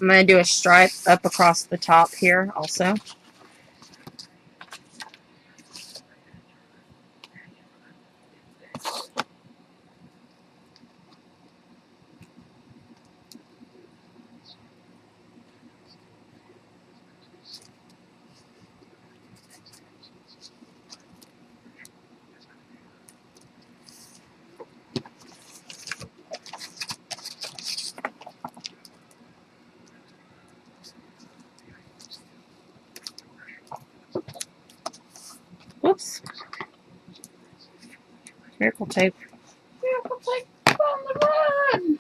I'm going to do a stripe up across the top here also. Whoops. Miracle tape. Miracle tape on the run.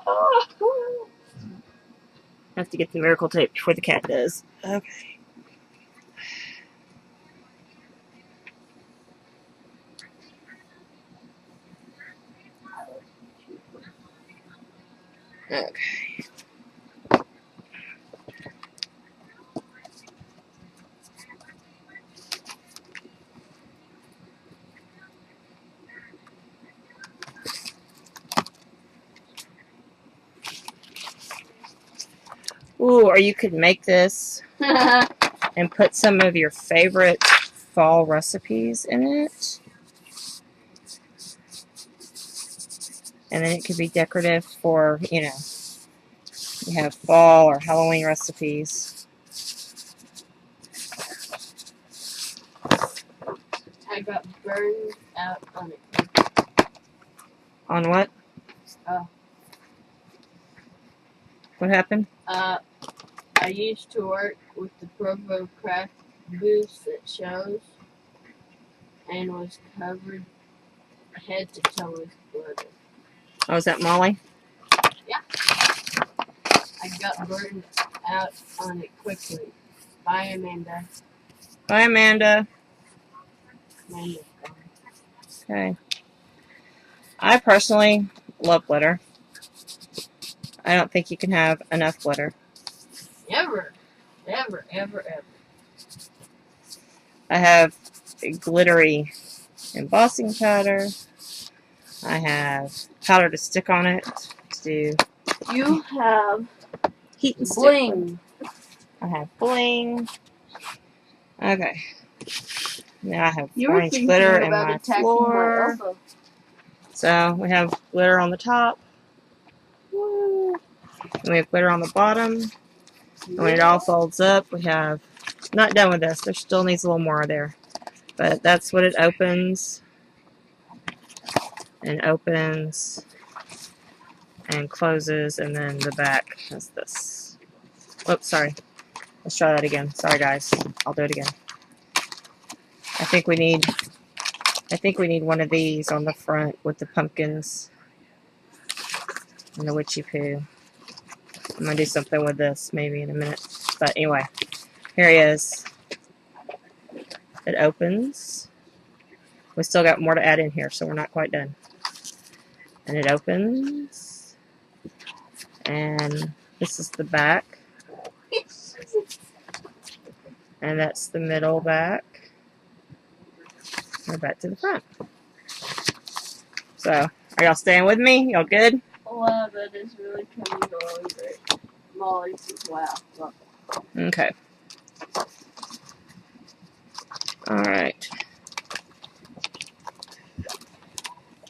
Oh. I have to get the miracle tape before the cat does. Okay. Okay. Ooh, or you could make this and put some of your favorite fall recipes in it. And then it could be decorative for, you know, you have fall or Halloween recipes. I got burned out on it. On what? Oh. What happened? I used to work with the Provo Craft booth that shows and was covered head to toe with glitter. Oh, is that Molly? Yeah. I got burned out on it quickly. Bye, Amanda. Bye, Amanda. Amanda's gone. Okay. I personally love glitter. I don't think you can have enough glitter. Ever. Ever, ever, ever. I have glittery embossing powder. I have powder to stick on it to You have heat and stick. bling. I have bling. Okay. Now I have You were orange thinking glitter in about my attacking floor. my elbow. So we have glitter on the top. Woo. And we have glitter on the bottom. And when it all folds up, we have, not done with this, there still needs a little more there. But that's what it opens. And opens. And closes. And then the back has this. Oops, sorry. Let's try that again. Sorry guys. I'll do it again. I think we need one of these on the front with the pumpkins and the witchy poo. I'm gonna do something with this maybe in a minute. But anyway, here he is. It opens. We still got more to add in here, so we're not quite done. And it opens. And this is the back. And that's the middle back. We're back to the front. So, are y'all staying with me? Y'all good? Wow, that is really coming along great. Molly says, wow. Look. Okay. Alright.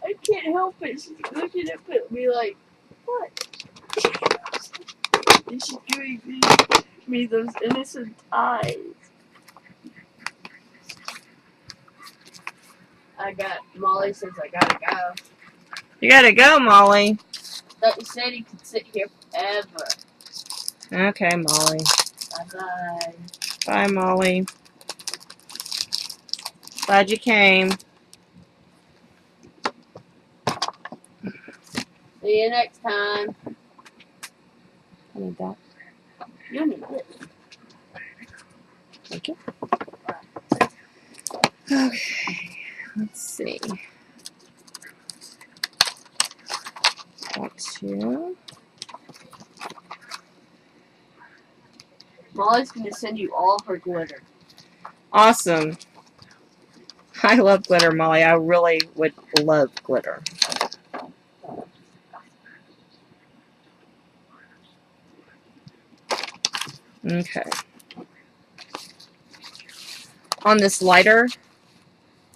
I can't help it. She's looking up at me like, what? And she's giving me those innocent eyes. Molly says I gotta go. You gotta go, Molly. But you said he could sit here forever. Okay, Molly. Bye-bye. Bye, Molly. Glad you came. See you next time. I need that. You need it. Thank you. Okay. Let's see. Want to. Molly's gonna send you all her glitter. Awesome. I love glitter, Molly. I really would love glitter. Okay. On this lighter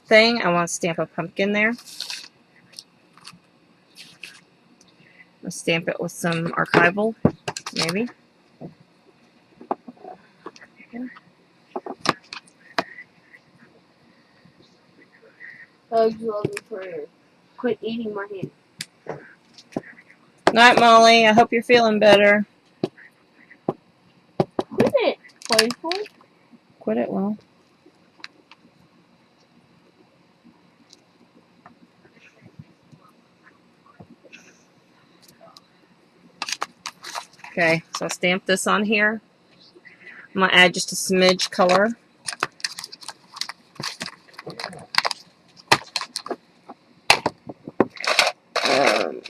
thing, I want to stamp a pumpkin there. I'll stamp it with some archival, maybe. Hugs, love, and prayer. Quit eating my hand. Night, Molly. I hope you're feeling better. Quit it, playful. Quit it, well. Okay, so I'll stamp this on here. I'm going to add just a smidge color. I'm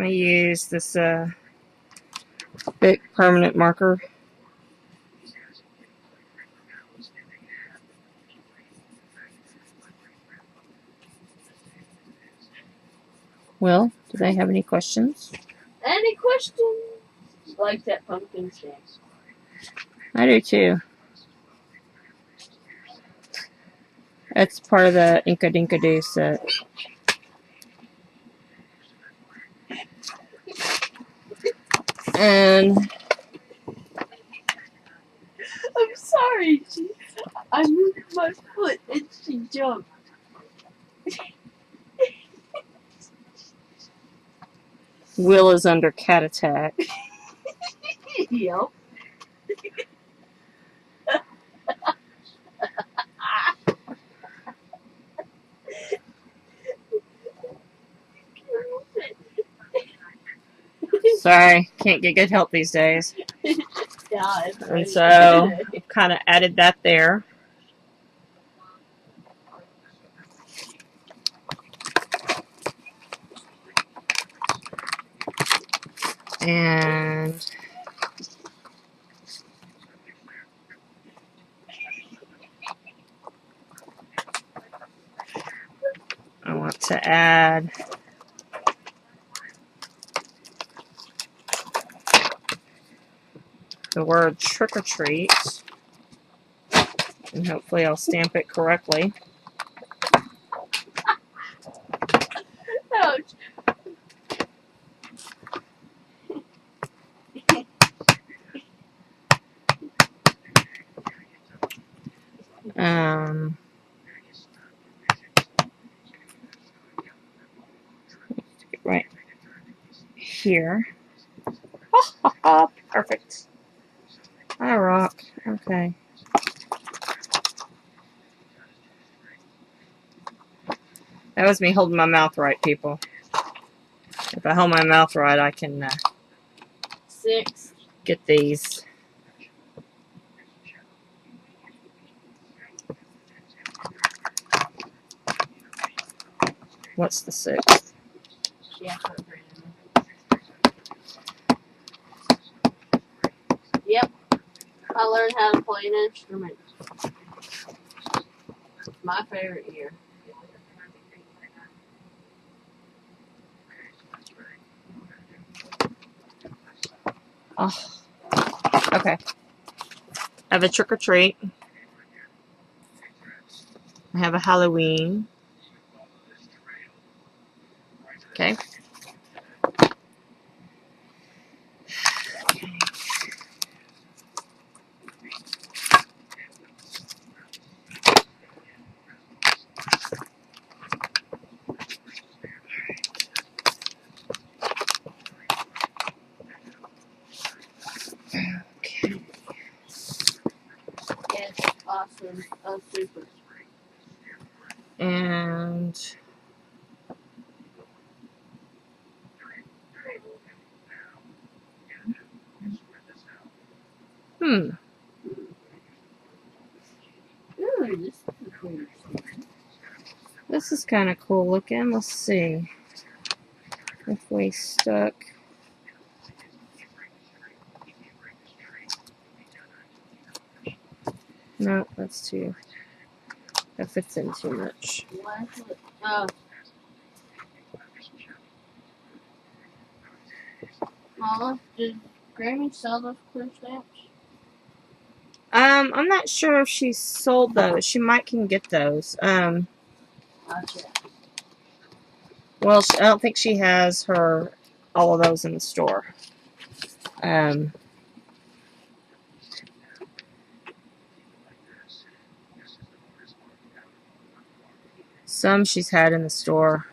going to use this big permanent marker. Well, do they have any questions? Any questions? Like that pumpkin stamp. I do too. That's part of the Inka Dinka Doo set. And I'm sorry. I moved my foot and she jumped. Will is under cat attack. Yep. Sorry, can't get good help these days. Yeah, And so, kind of added that there. And I want to add the word trick or treat. And hopefully I'll stamp it correctly. Ouch. Right here. Perfect. I rock. Okay. That was me holding my mouth right, people. If I hold my mouth right, I can 6. get these. What's the 6th? Yeah. Yep. I learned how to play an instrument. My favorite year. Oh. Okay. I have a trick or treat. I have a Halloween. Okay. Yes, awesome. Oh, super. And Ooh, this is cool. this is kind of cool looking. Let's see if we stuck. No, that's too. That fits in too much. Oh. Mama, did Grammy sell those clear stamps? I'm not sure if she sold those. She might can get those. Gotcha. Well, I don't think she has all of those in the store. Some she's had in the store,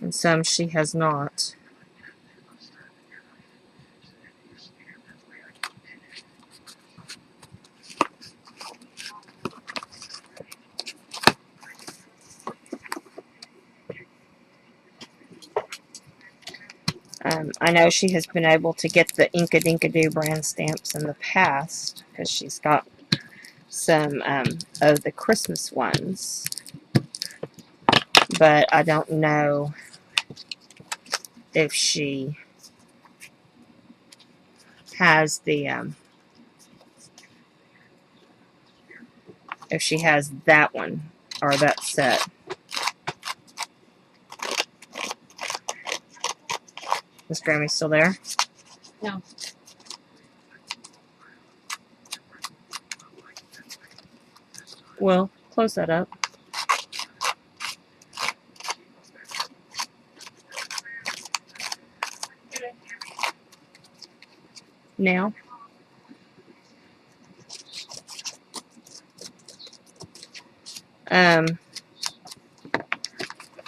and some she has not. I know she has been able to get the Inka Dinka Doo brand stamps in the past because she's got some of the Christmas ones, but I don't know if she has if she has that one or that set. Is Grammy still there? No. Well, close that up. Now.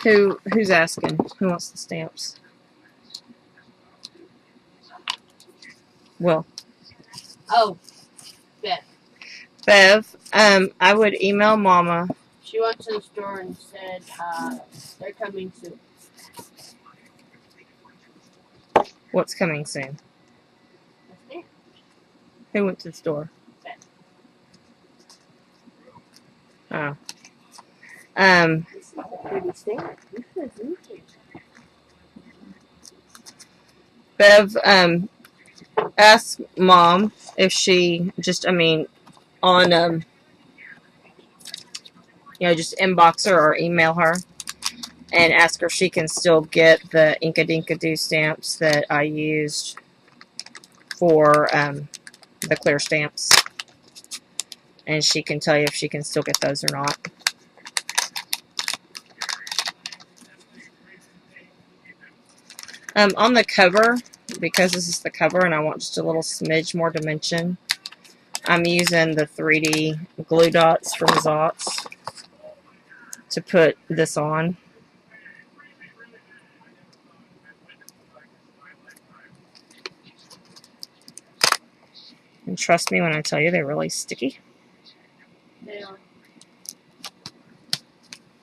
Who's asking? Who wants the stamps? Well. Oh, Beth. Bev, I would email Mama. She went to the store and said they're coming soon. What's coming soon? That's it. Who went to the store? Beth. Oh. This is a pretty stamp. You should use it. Bev, ask Mom if she just, on, just inbox her or email her and ask her if she can still get the Inka Dinka Doo stamps that I used for the clear stamps. And she can tell you if she can still get those or not. On the cover, because this is the cover and I want just a little smidge more dimension, I'm using the 3D glue dots from Zots to put this on. And trust me when I tell you they're really sticky. They are.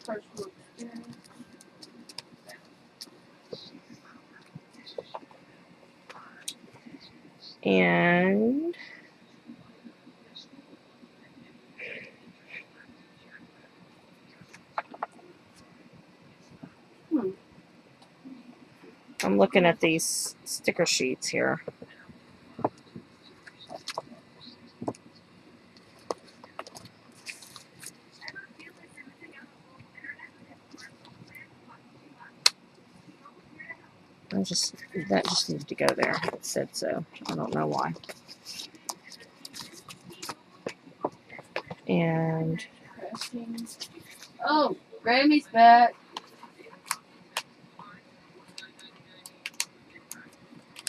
Personal experience. And I'm looking at these sticker sheets here. That just needed to go there. It said so. I don't know why. And oh, Grammy's back.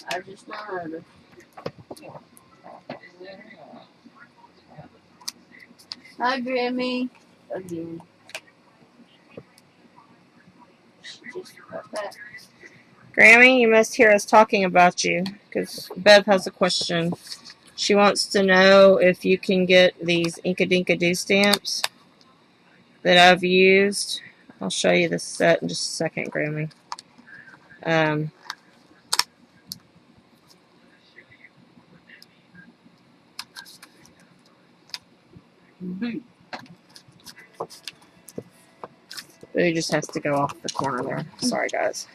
I just learned. Hi, Grammy. Again. Just got back. Grammy, you must hear us talking about you because Bev has a question. She wants to know if you can get these Inka-Dinka-Doo stamps that I've used. I'll show you the set in just a second, Grammy. It just has to go off the corner there. Sorry, guys.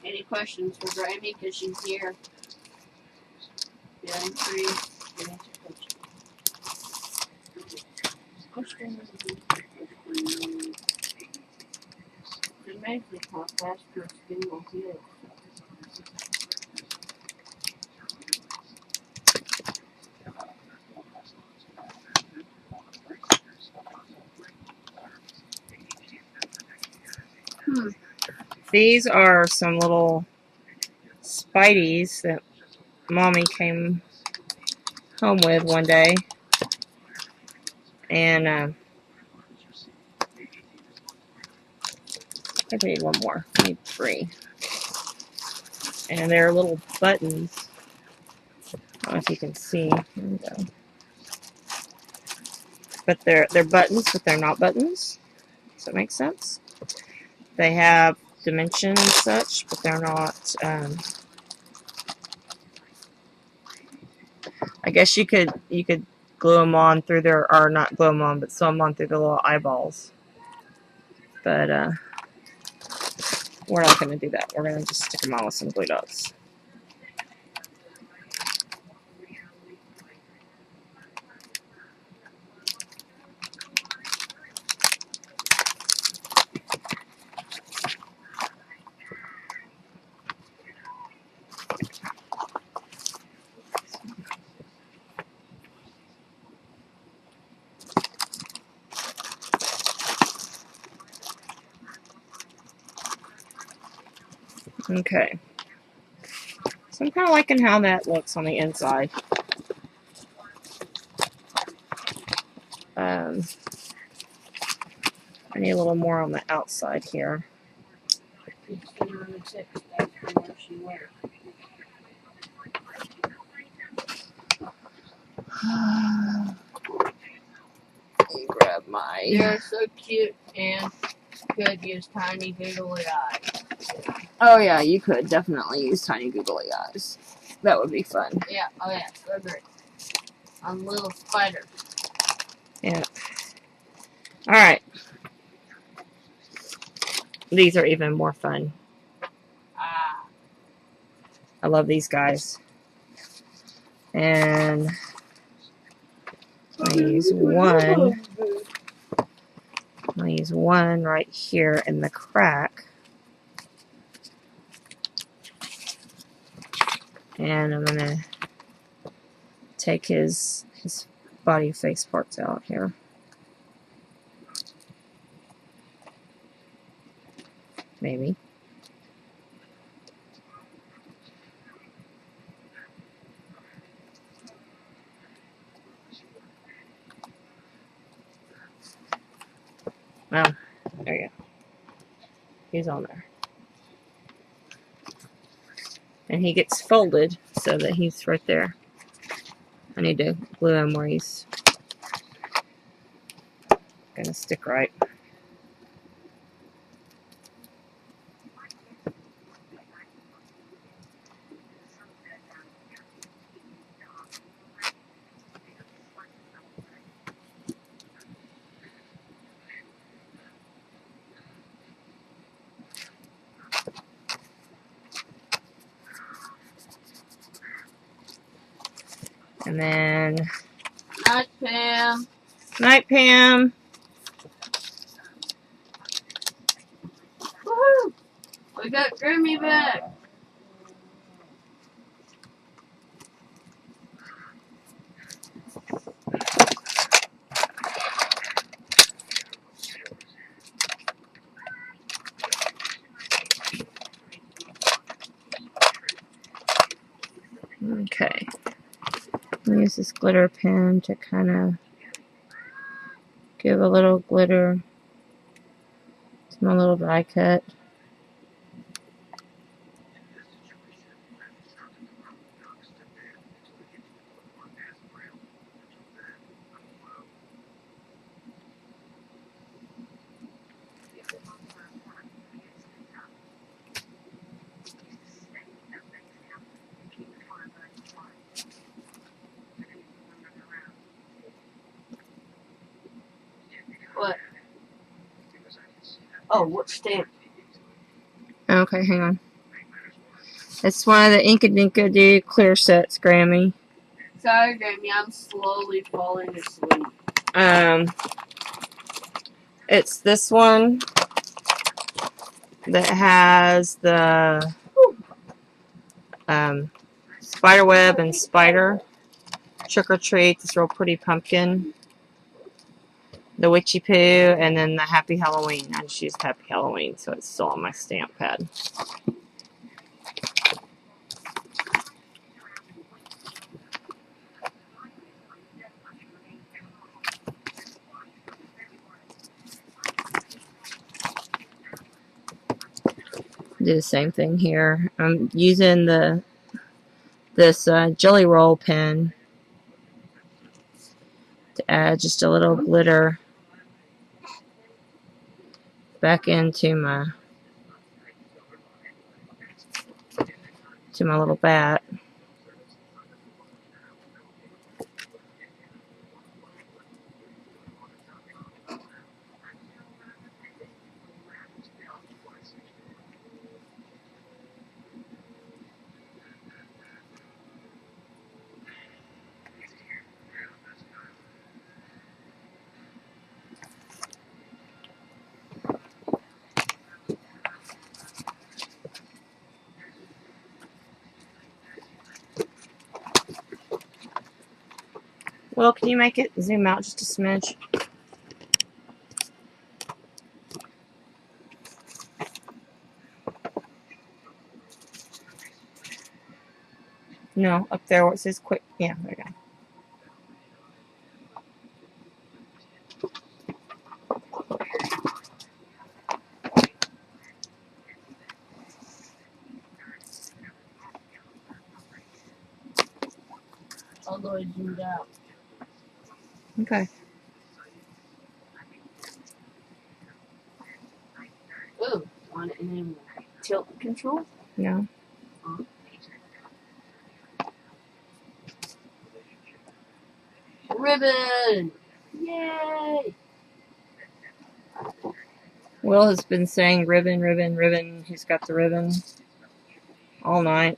Any questions for Grammy? Because she's here. Yeah, I'm free. It makes me how fast your skin will heal. These are some little Spideys that Mommy came home with one day. And I think we need one more. We need 3. And they're little buttons. I don't know if you can see. Here we go. But they're buttons, but they're not buttons. Does that make sense? They have dimension and such, but they're not. I guess you could glue them on through their, or not glue them on, but sew them on through the little eyeballs. But we're not going to do that. We're going to just stick them on with some glue dots. Okay. So I'm kind of liking how that looks on the inside. I need a little more on the outside here. Grab my. They're so cute and could use tiny googly eyes. Oh yeah, you could definitely use tiny googly eyes. That would be fun. Yeah, oh yeah, so great. On little spiders. Yeah. Alright. These are even more fun. Ah. I love these guys. And I use one. I use one right here in the crack. And I'm gonna take his body face parts out here. Maybe. Oh, there you go. He's on there. And he gets folded so that he's right there. I need to glue him where he's gonna stick right. And then, Night, Pam. night, Pam. Woohoo! We got Grammy back. Okay. I'll use this glitter pen to kind of give a little glitter to my little die cut. What? Oh, what stamp? Okay, hang on. It's one of the Inkadinka clear sets, Grammy. Sorry, Grammy, I'm slowly falling asleep. It's this one that has the spider web and spider, trick or treat, this real pretty pumpkin, the witchy poo, and then the happy Halloween. I just used happy Halloween, so it's still on my stamp pad. Do the same thing here. I'm using this jelly roll pen to add just a little glitter back into my little bat. Well, can you make it zoom out just a smidge? No, up there where it says quick. Yeah, there you Although I zoomed out. go. Okay. Ooh, want it in tilt control? No. Ribbon! Yay! Will has been saying ribbon, ribbon, ribbon. He's got the ribbon all night.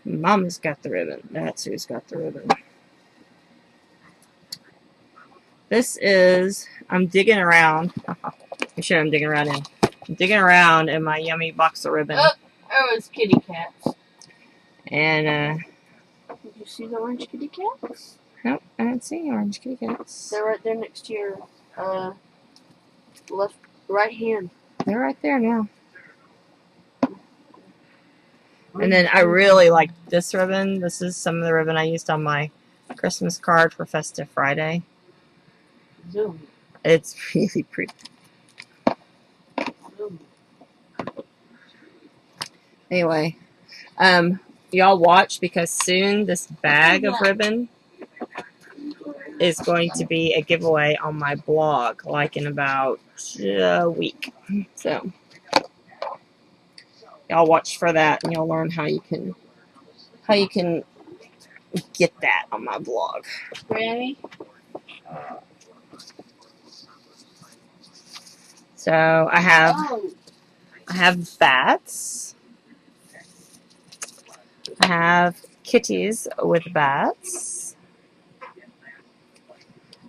Mama's got the ribbon. That's who's got the ribbon. This is, I'm digging around. I'm sure I'm digging around in. I'm digging around in my yummy box of ribbon. Oh, there was kitty cats. And, Did you see the orange kitty cats? nope, I didn't see any orange kitty cats. They're right there next to your, right hand. They're right there now. And then I really like this ribbon. This is some of the ribbon I used on my Christmas card for Festive Friday. Zoom. It's really pretty. Anyway, y'all watch, because soon this bag of ribbon is going to be a giveaway on my blog, like in about a week. So y'all watch for that, and you'll learn how you can get that on my blog. Granny? So I have bats. I have kitties with bats.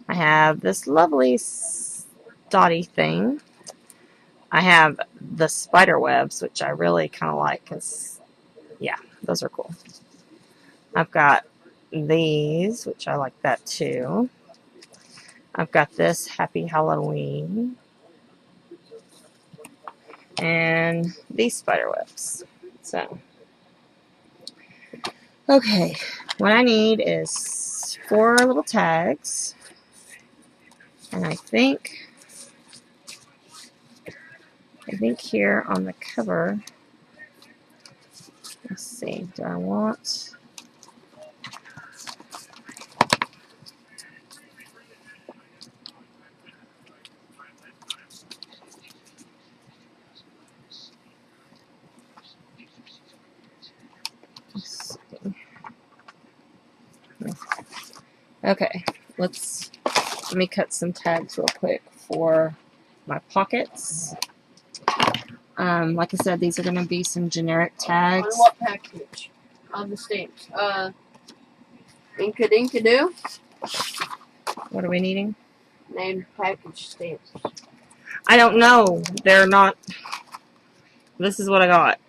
I have this lovely dotty thing. I have the spider webs, which I really kind of like, because, yeah, those are cool. I've got these, which I like that too. I've got this Happy Halloween. And these spider webs. So, okay, what I need is 4 little tags. And I think here on the cover, let's see, do I want... Let's see. Okay, let me cut some tags real quick for my pockets. Like I said, these are going to be some generic tags. On what package? On the stamps. Inkadoo? What are we needing? Named package stamps. I don't know. They're not... This is what I got.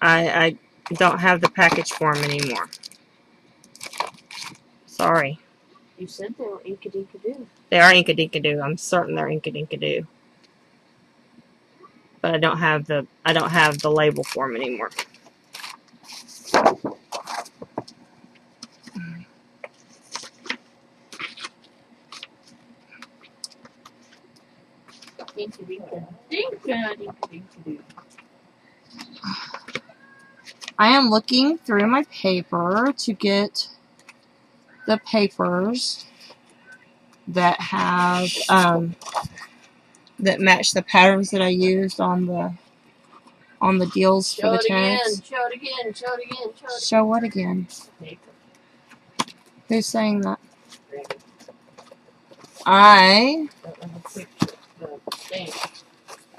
I don't have the package form anymore. Sorry. You said they were Inkadoo. They are Inkadinkadoo. I'm certain they're Inkadinkadoo. But I don't have the label form anymore. Inkadoo. I am looking through my paper to get the papers that have that match the patterns that I used on the deals for the tags. Show it again. Show it again. Show what again? Paper. Who's saying that? I...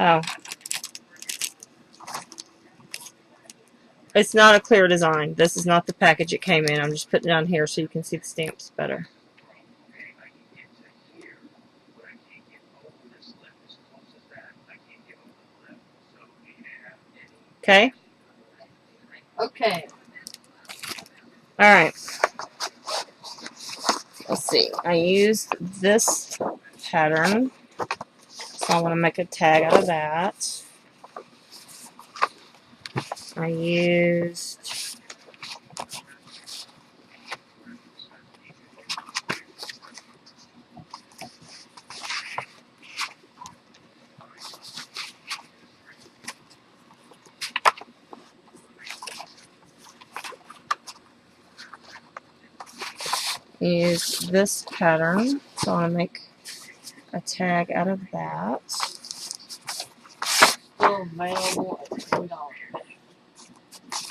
Oh. It's not a clear design. This is not the package it came in. I'm just putting it on here so you can see the stamps better. Okay? Okay. Alright. Let's see. I used this pattern, so I want to make a tag out of that. I used this pattern, so I want to make a tag out of that. Still available at $2.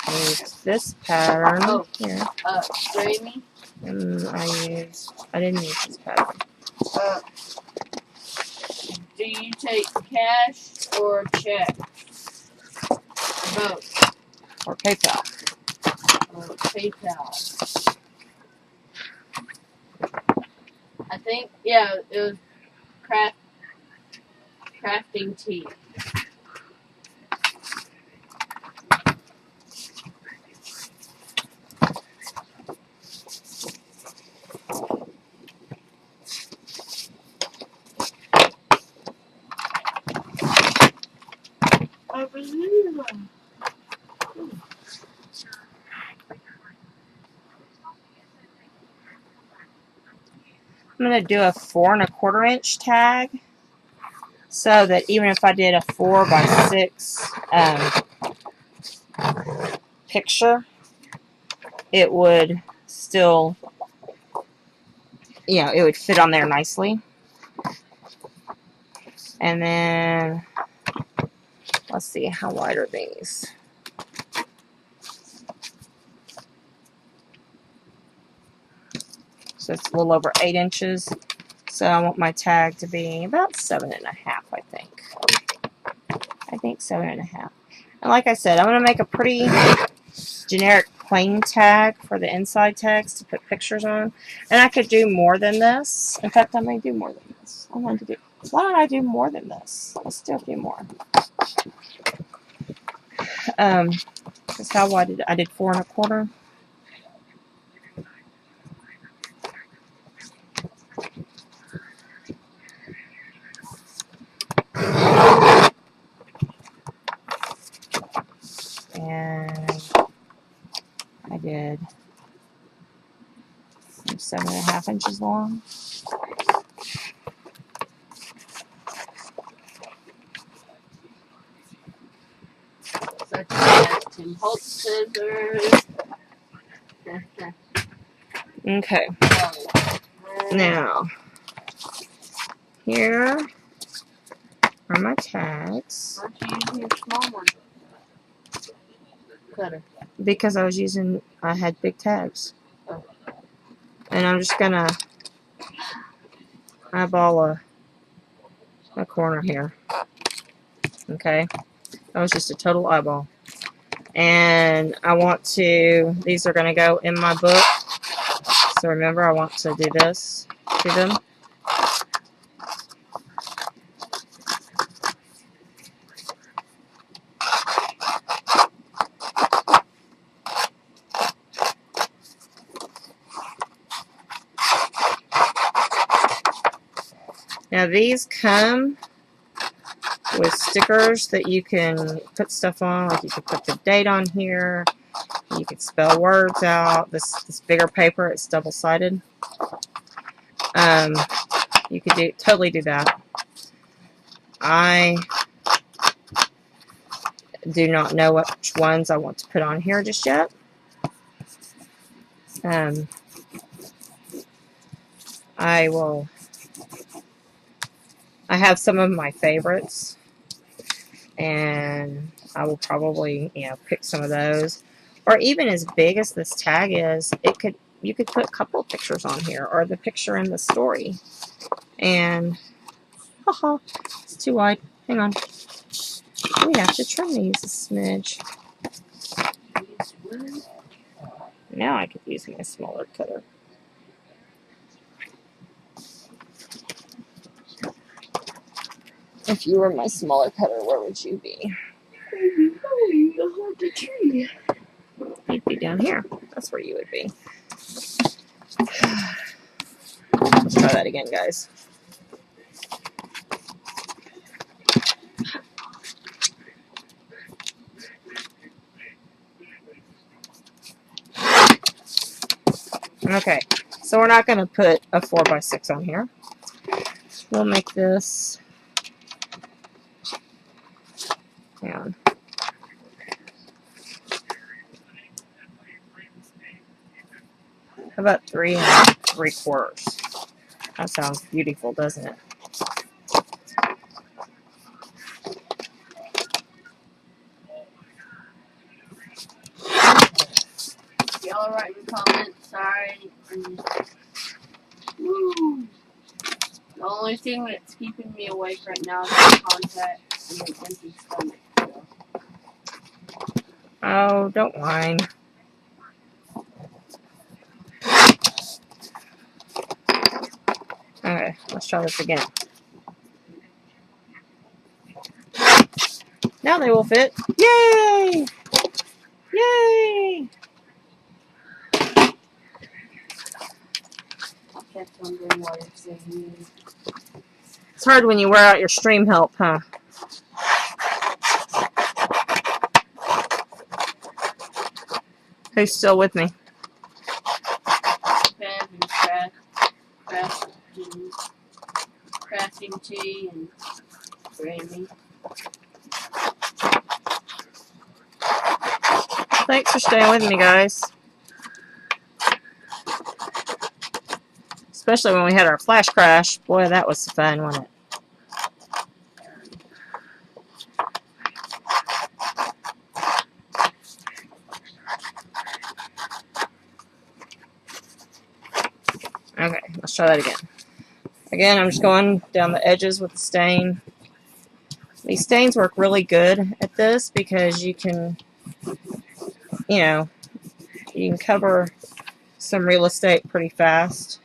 Use this pattern here. Grammy? And I didn't use this pattern. Do you take cash or check? Both. Or PayPal. Or PayPal. I think, yeah, it was crafting tea. I believe them. I'm going to do a 4 1/4 inch tag. so that even if I did a 4x6 picture, it would still, it would fit on there nicely. And then, let's see, how wide are these? So it's a little over 8 inches. So I want my tag to be about 7.5, I think. I think 7.5. And like I said, I'm going to make a pretty generic plain tag for the inside tags to put pictures on. And I could do more than this. In fact, I may do more than this. Why don't I do more than this? Let's still do more. Because how wide I did 4 1/4. And I did 7.5 inches long. Such as Tim Holtz scissors. Okay. Now, here are my tags. Aren't you using your small one? Cutter. Because I had big tags. Oh. And I'm just gonna eyeball a corner here. Okay. That was just a total eyeball. And these are gonna go in my book. So remember, I want to do this to them. Now these come with stickers that you can put stuff on, like you could put the date on here, you could spell words out. This bigger paper, it's double-sided. You could totally do that. I do not know which ones I want to put on here just yet. I have some of my favorites, and I will probably, pick some of those. Or even as big as this tag is, you could put a couple of pictures on here, or the picture in the story. And, haha, it's too wide. Hang on. We have to trim these a smidge. Now I could use my smaller cutter. If you were my smaller cutter, where would you be? Behind the tree. You'd be down here. That's where you would be. Let's try that again, guys. Okay, so we're not going to put a 4x6 on here. We'll make this down. How about 3 3/4? That sounds beautiful, doesn't it? Y'all write in the comments. Sorry. Woo. The only thing that's keeping me awake right now is the contact and an empty stomach. Oh, don't whine. Okay, let's try this again. Now they will fit. Yay! Yay! I kept wondering why you're saying It's hard when you wear out your stream help, huh? Who's still with me? Bev and crafting tea and Grammy. Thanks for staying with me, guys. Especially when we had our flash crash. Boy, that was fun, wasn't it? Okay, let's try that again. Again, I'm just going down the edges with the stain. These stains work really good at this because you can, you know, you can cover some real estate pretty fast.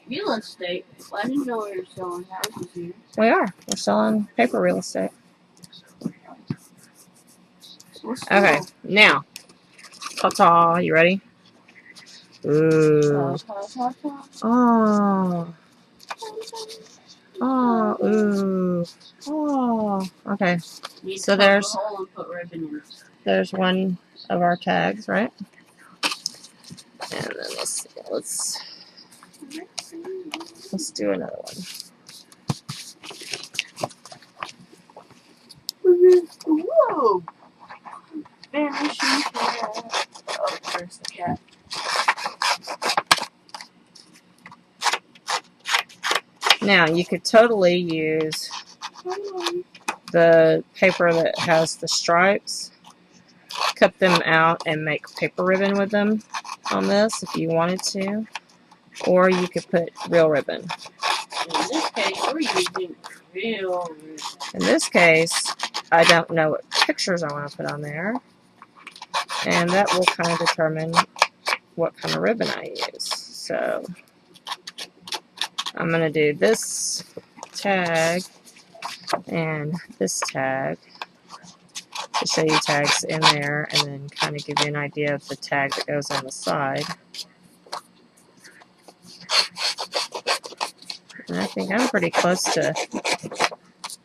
Real estate? Well, I didn't know we were selling houses here. We are. We're selling paper real estate. Okay, now, ta-ta, you ready? Ooh. Oh. Oh, ooh. Oh. Okay, so there's one of our tags, right? And then let's do another one. Whoa! Vanishing cat. Oh, there's the cat. Now, you could totally use the paper that has the stripes, cut them out, and make paper ribbon with them on this if you wanted to. Or you could put real ribbon. In this case, we're using real ribbon. In this case, I don't know what pictures I want to put on there. And that will kind of determine what kind of ribbon I use. So, I'm going to do this tag and this tag to show you tags in there, and then kind of give you an idea of the tag that goes on the side. And I think I'm pretty close to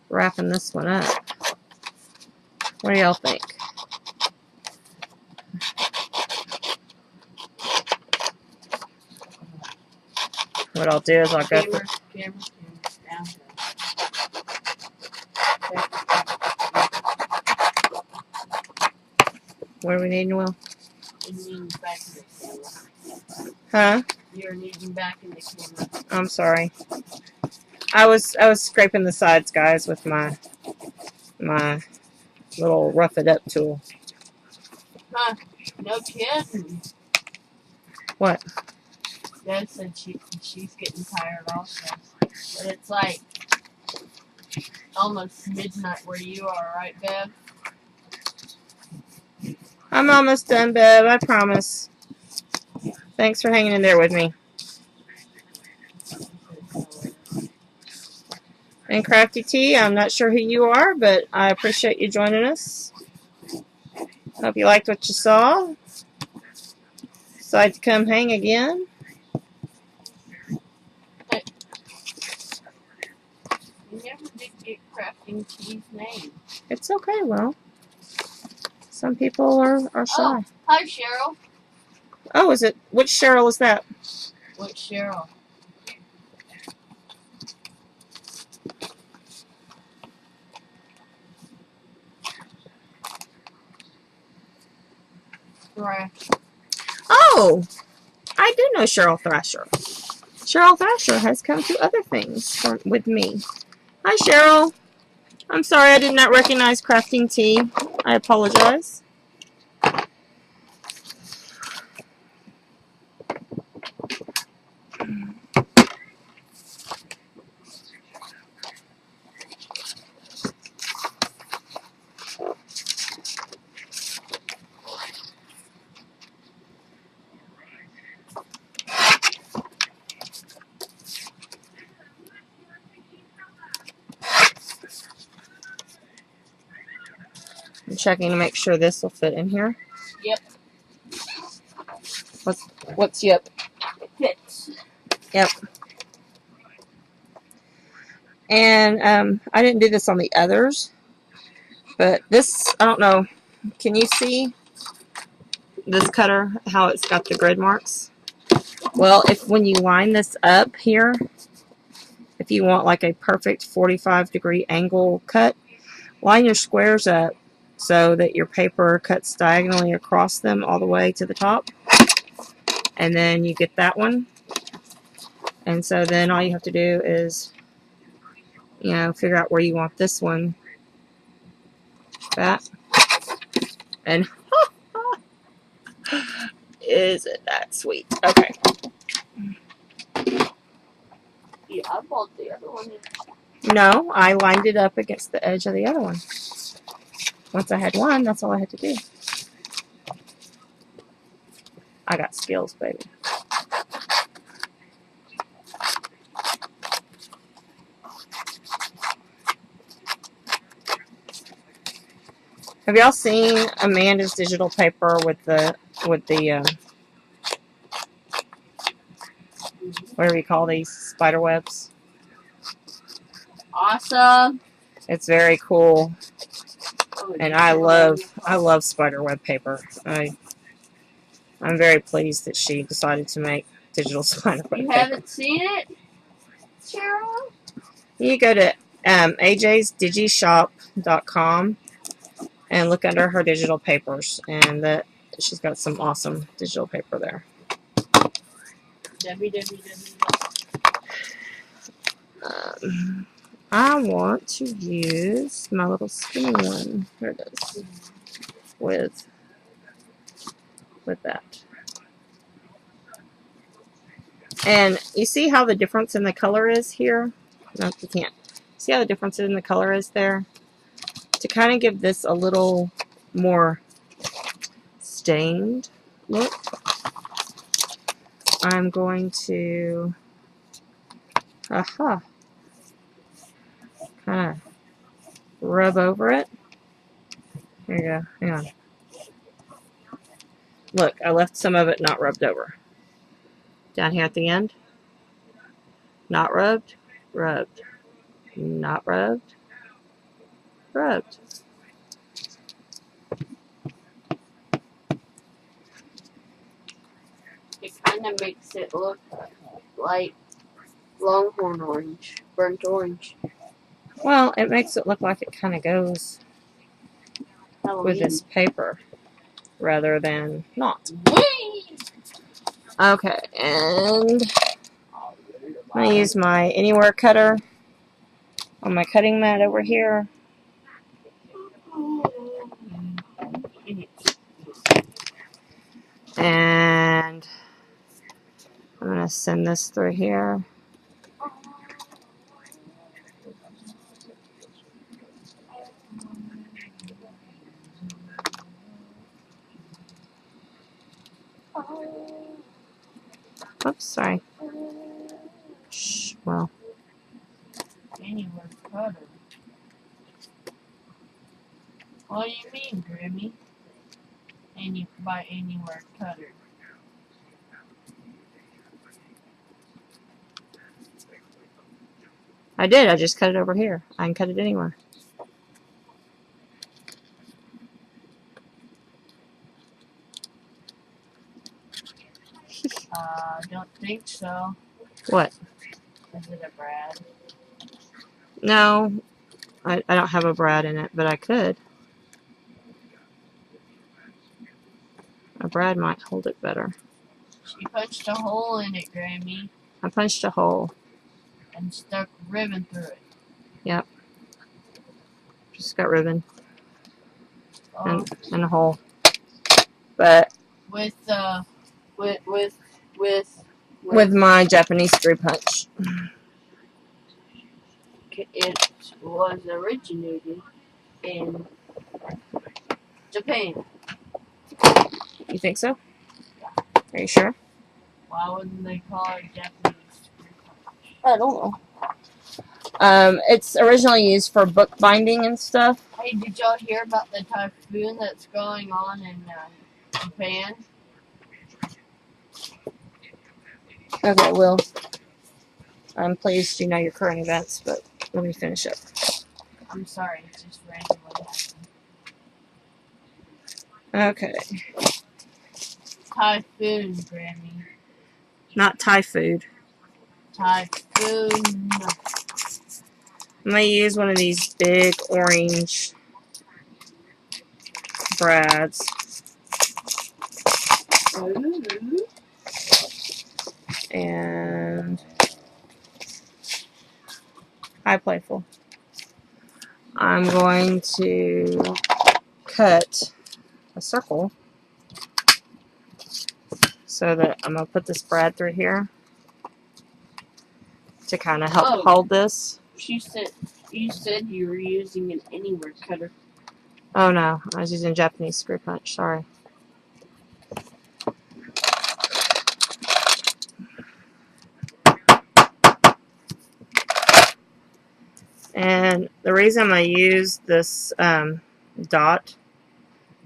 wrapping this one up. What do y'all think? What I'll do is I'll go for... Down. What do we need, Noel? You're needing back in the camera. Huh? You're needing back in the camera. I'm sorry. I was scraping the sides, guys, with my little rough it up tool. Huh? No kidding. What? Dad said she's getting tired also. But it's like almost midnight where you are, right, Bev? I'm almost done, Bev. I promise. Thanks for hanging in there with me. And Crafty Tea, I'm not sure who you are, but I appreciate you joining us. Hope you liked what you saw. Decide to come hang again. You never did get Crafting Tea's name. It's okay, well. Some people are shy. Oh, hi, Cheryl. Oh, is it? Which Cheryl is that? Which Cheryl? Right. Oh, I do know Cheryl Thrasher. Cheryl Thrasher has come to other things with me. Hi, Cheryl. I'm sorry I did not recognize Crafting Tea. I apologize. I'm checking to make sure this will fit in here. Yep. What's yep? It fits. Yep. And I didn't do this on the others, but this, I don't know, can you see this cutter, how it's got the grid marks? Well, when you line this up here, if you want like a perfect 45-degree angle cut, line your squares up so that your paper cuts diagonally across them all the way to the top. And then you get that one. And so then all you have to do is, you know, figure out where you want this one. That. And isn't that sweet? Okay. Yeah, I bought the other one. No, I lined it up against the edge of the other one. Once I had one, that's all I had to do. I got skills, baby. Have y'all seen Amanda's digital paper with the whatever you call these, spider webs? Awesome. It's very cool, Oh, and yeah. I love spider web paper. I'm very pleased that she decided to make digital spider web You paper. haven't seen it, Cheryl? You go to ajsdigishop.com and look under her digital papers, and she's got some awesome digital paper there. www. I want to use my little skinny one. Here it is. With that. And you see how the difference in the color is here? No, you can't. See how the difference in the color is there? To kind of give this a little more stained look, I'm going to kind of rub over it. Here you go. Hang on. Look, I left some of it not rubbed over. Down here at the end. Not rubbed, rubbed. Not rubbed, rubbed. It kind of makes it look like longhorn orange, burnt orange. Well, it makes it look like it kind of goes with this paper rather than not. Whee! Okay, and I'm going to use my anywhere cutter on my cutting mat over here. And I'm going to send this through here. Oops, sorry. Shh, well. Anywhere cutter. What do you mean, Grammy? By anywhere cutter. I did. I just cut it over here. I can cut it anywhere. Don't think so. What? Is it a brad? No, I don't have a brad in it, but I could. A brad might hold it better. She punched a hole in it, Grammy, I punched a hole. and stuck ribbon through it. Yep. Just got ribbon Oh, and a hole. But with my Japanese screw punch. it was originated in Japan. You think so? Are you sure? Why wouldn't they call it Japanese? I don't know. It's originally used for bookbinding and stuff. Hey, did y'all hear about the typhoon that's going on in Japan? Okay, Will. I'm pleased you know your current events, but let me finish up. I'm sorry, it's just randomly happened. Okay. Typhoon, Grammy. Not Thai food. Typhoon. I'm going to use one of these big orange brads. And hi, Playful. I'm going to cut a circle so that I'm going to put this brad through here to kind of help hold this. You said you were using an anywhere cutter. Oh no, I was using Japanese screw punch, sorry. And the reason I'm going to use this dot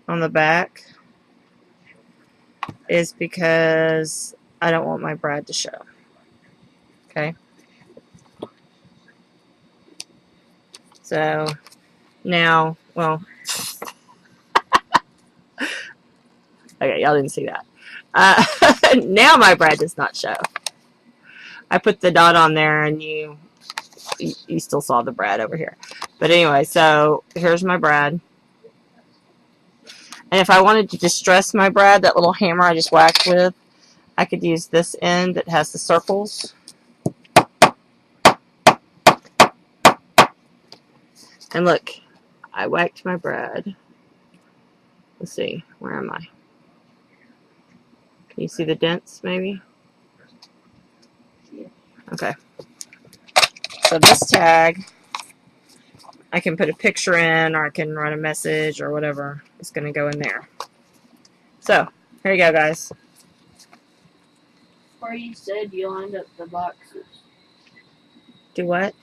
on the back is because I don't want my brad to show. Okay. So now, well, okay, y'all didn't see that. Now my brad does not show. I put the dot on there and you still saw the brad over here. But anyway, so here's my brad. And if I wanted to distress my brad, that little hammer I just whacked with, I could use this end that has the circles. And look, I whacked my brad. Let's see, where am I? Can you see the dents, maybe? Okay. So this tag, I can put a picture in, or I can write a message, or whatever. It's going to go in there. So, here you go, guys. Or you said you lined up the boxes. Do what?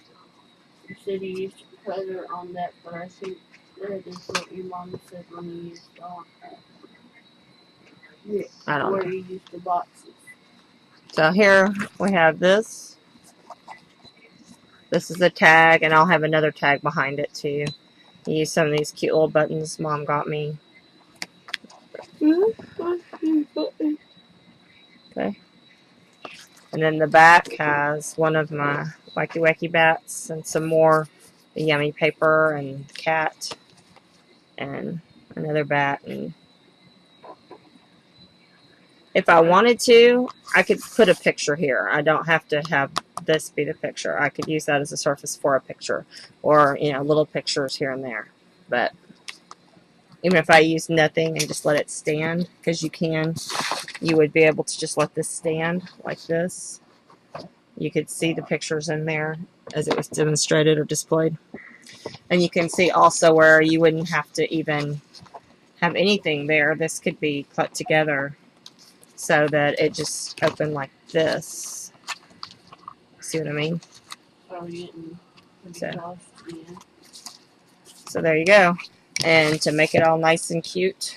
You said you used a cutter on that, but I think that is what your mom said when you used I don't where know. you used the boxes. So here we have this. This is a tag, and I'll have another tag behind it too. Use some of these cute little buttons Mom got me. Okay. And then the back has one of my wacky wacky bats and some more yummy paper and cat and another bat. And if I wanted to, I could put a picture here. I don't have to have this be the picture. I could use that as a surface for a picture, or little pictures here and there. But even if I use nothing and just let it stand, because you would be able to just let this stand like this. You could see the pictures in there as it was demonstrated or displayed. And you can see also where you wouldn't have to even have anything there. This could be put together so that it just opened like this. See what I mean? Oh, you're getting pretty So. close to the end. So there you go. And to make it all nice and cute,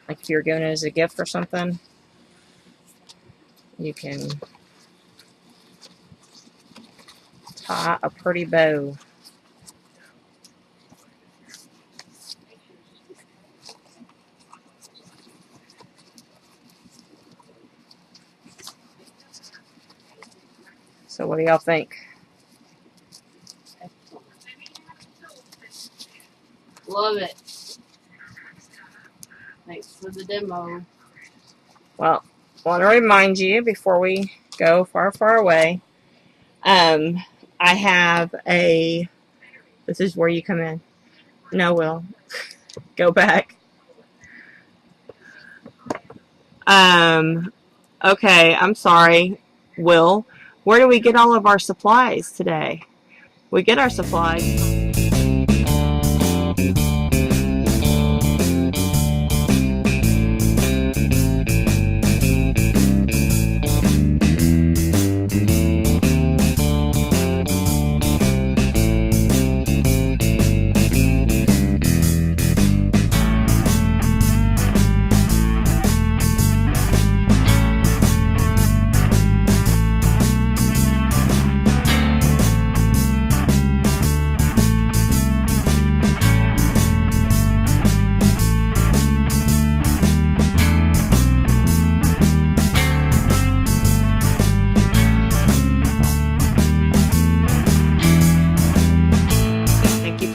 like if you're giving it as a gift or something, you can tie a pretty bow. So what do y'all think? Love it. Thanks for the demo. Well, I want to remind you before we go far, far away, I have a, this is where you come in. No, Will. Go back. Okay, I'm sorry, Will. Where do we get all of our supplies today? We get our supplies.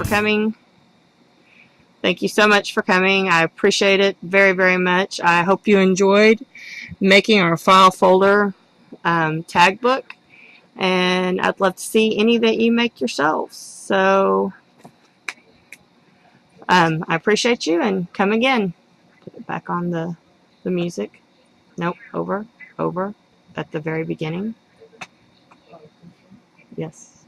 coming. Thank you so much for coming. I appreciate it very, very much. I hope you enjoyed making our file folder tag book. And I'd love to see any that you make yourselves. So I appreciate you, and come again. Put it back on the music. Nope, over at the very beginning. Yes.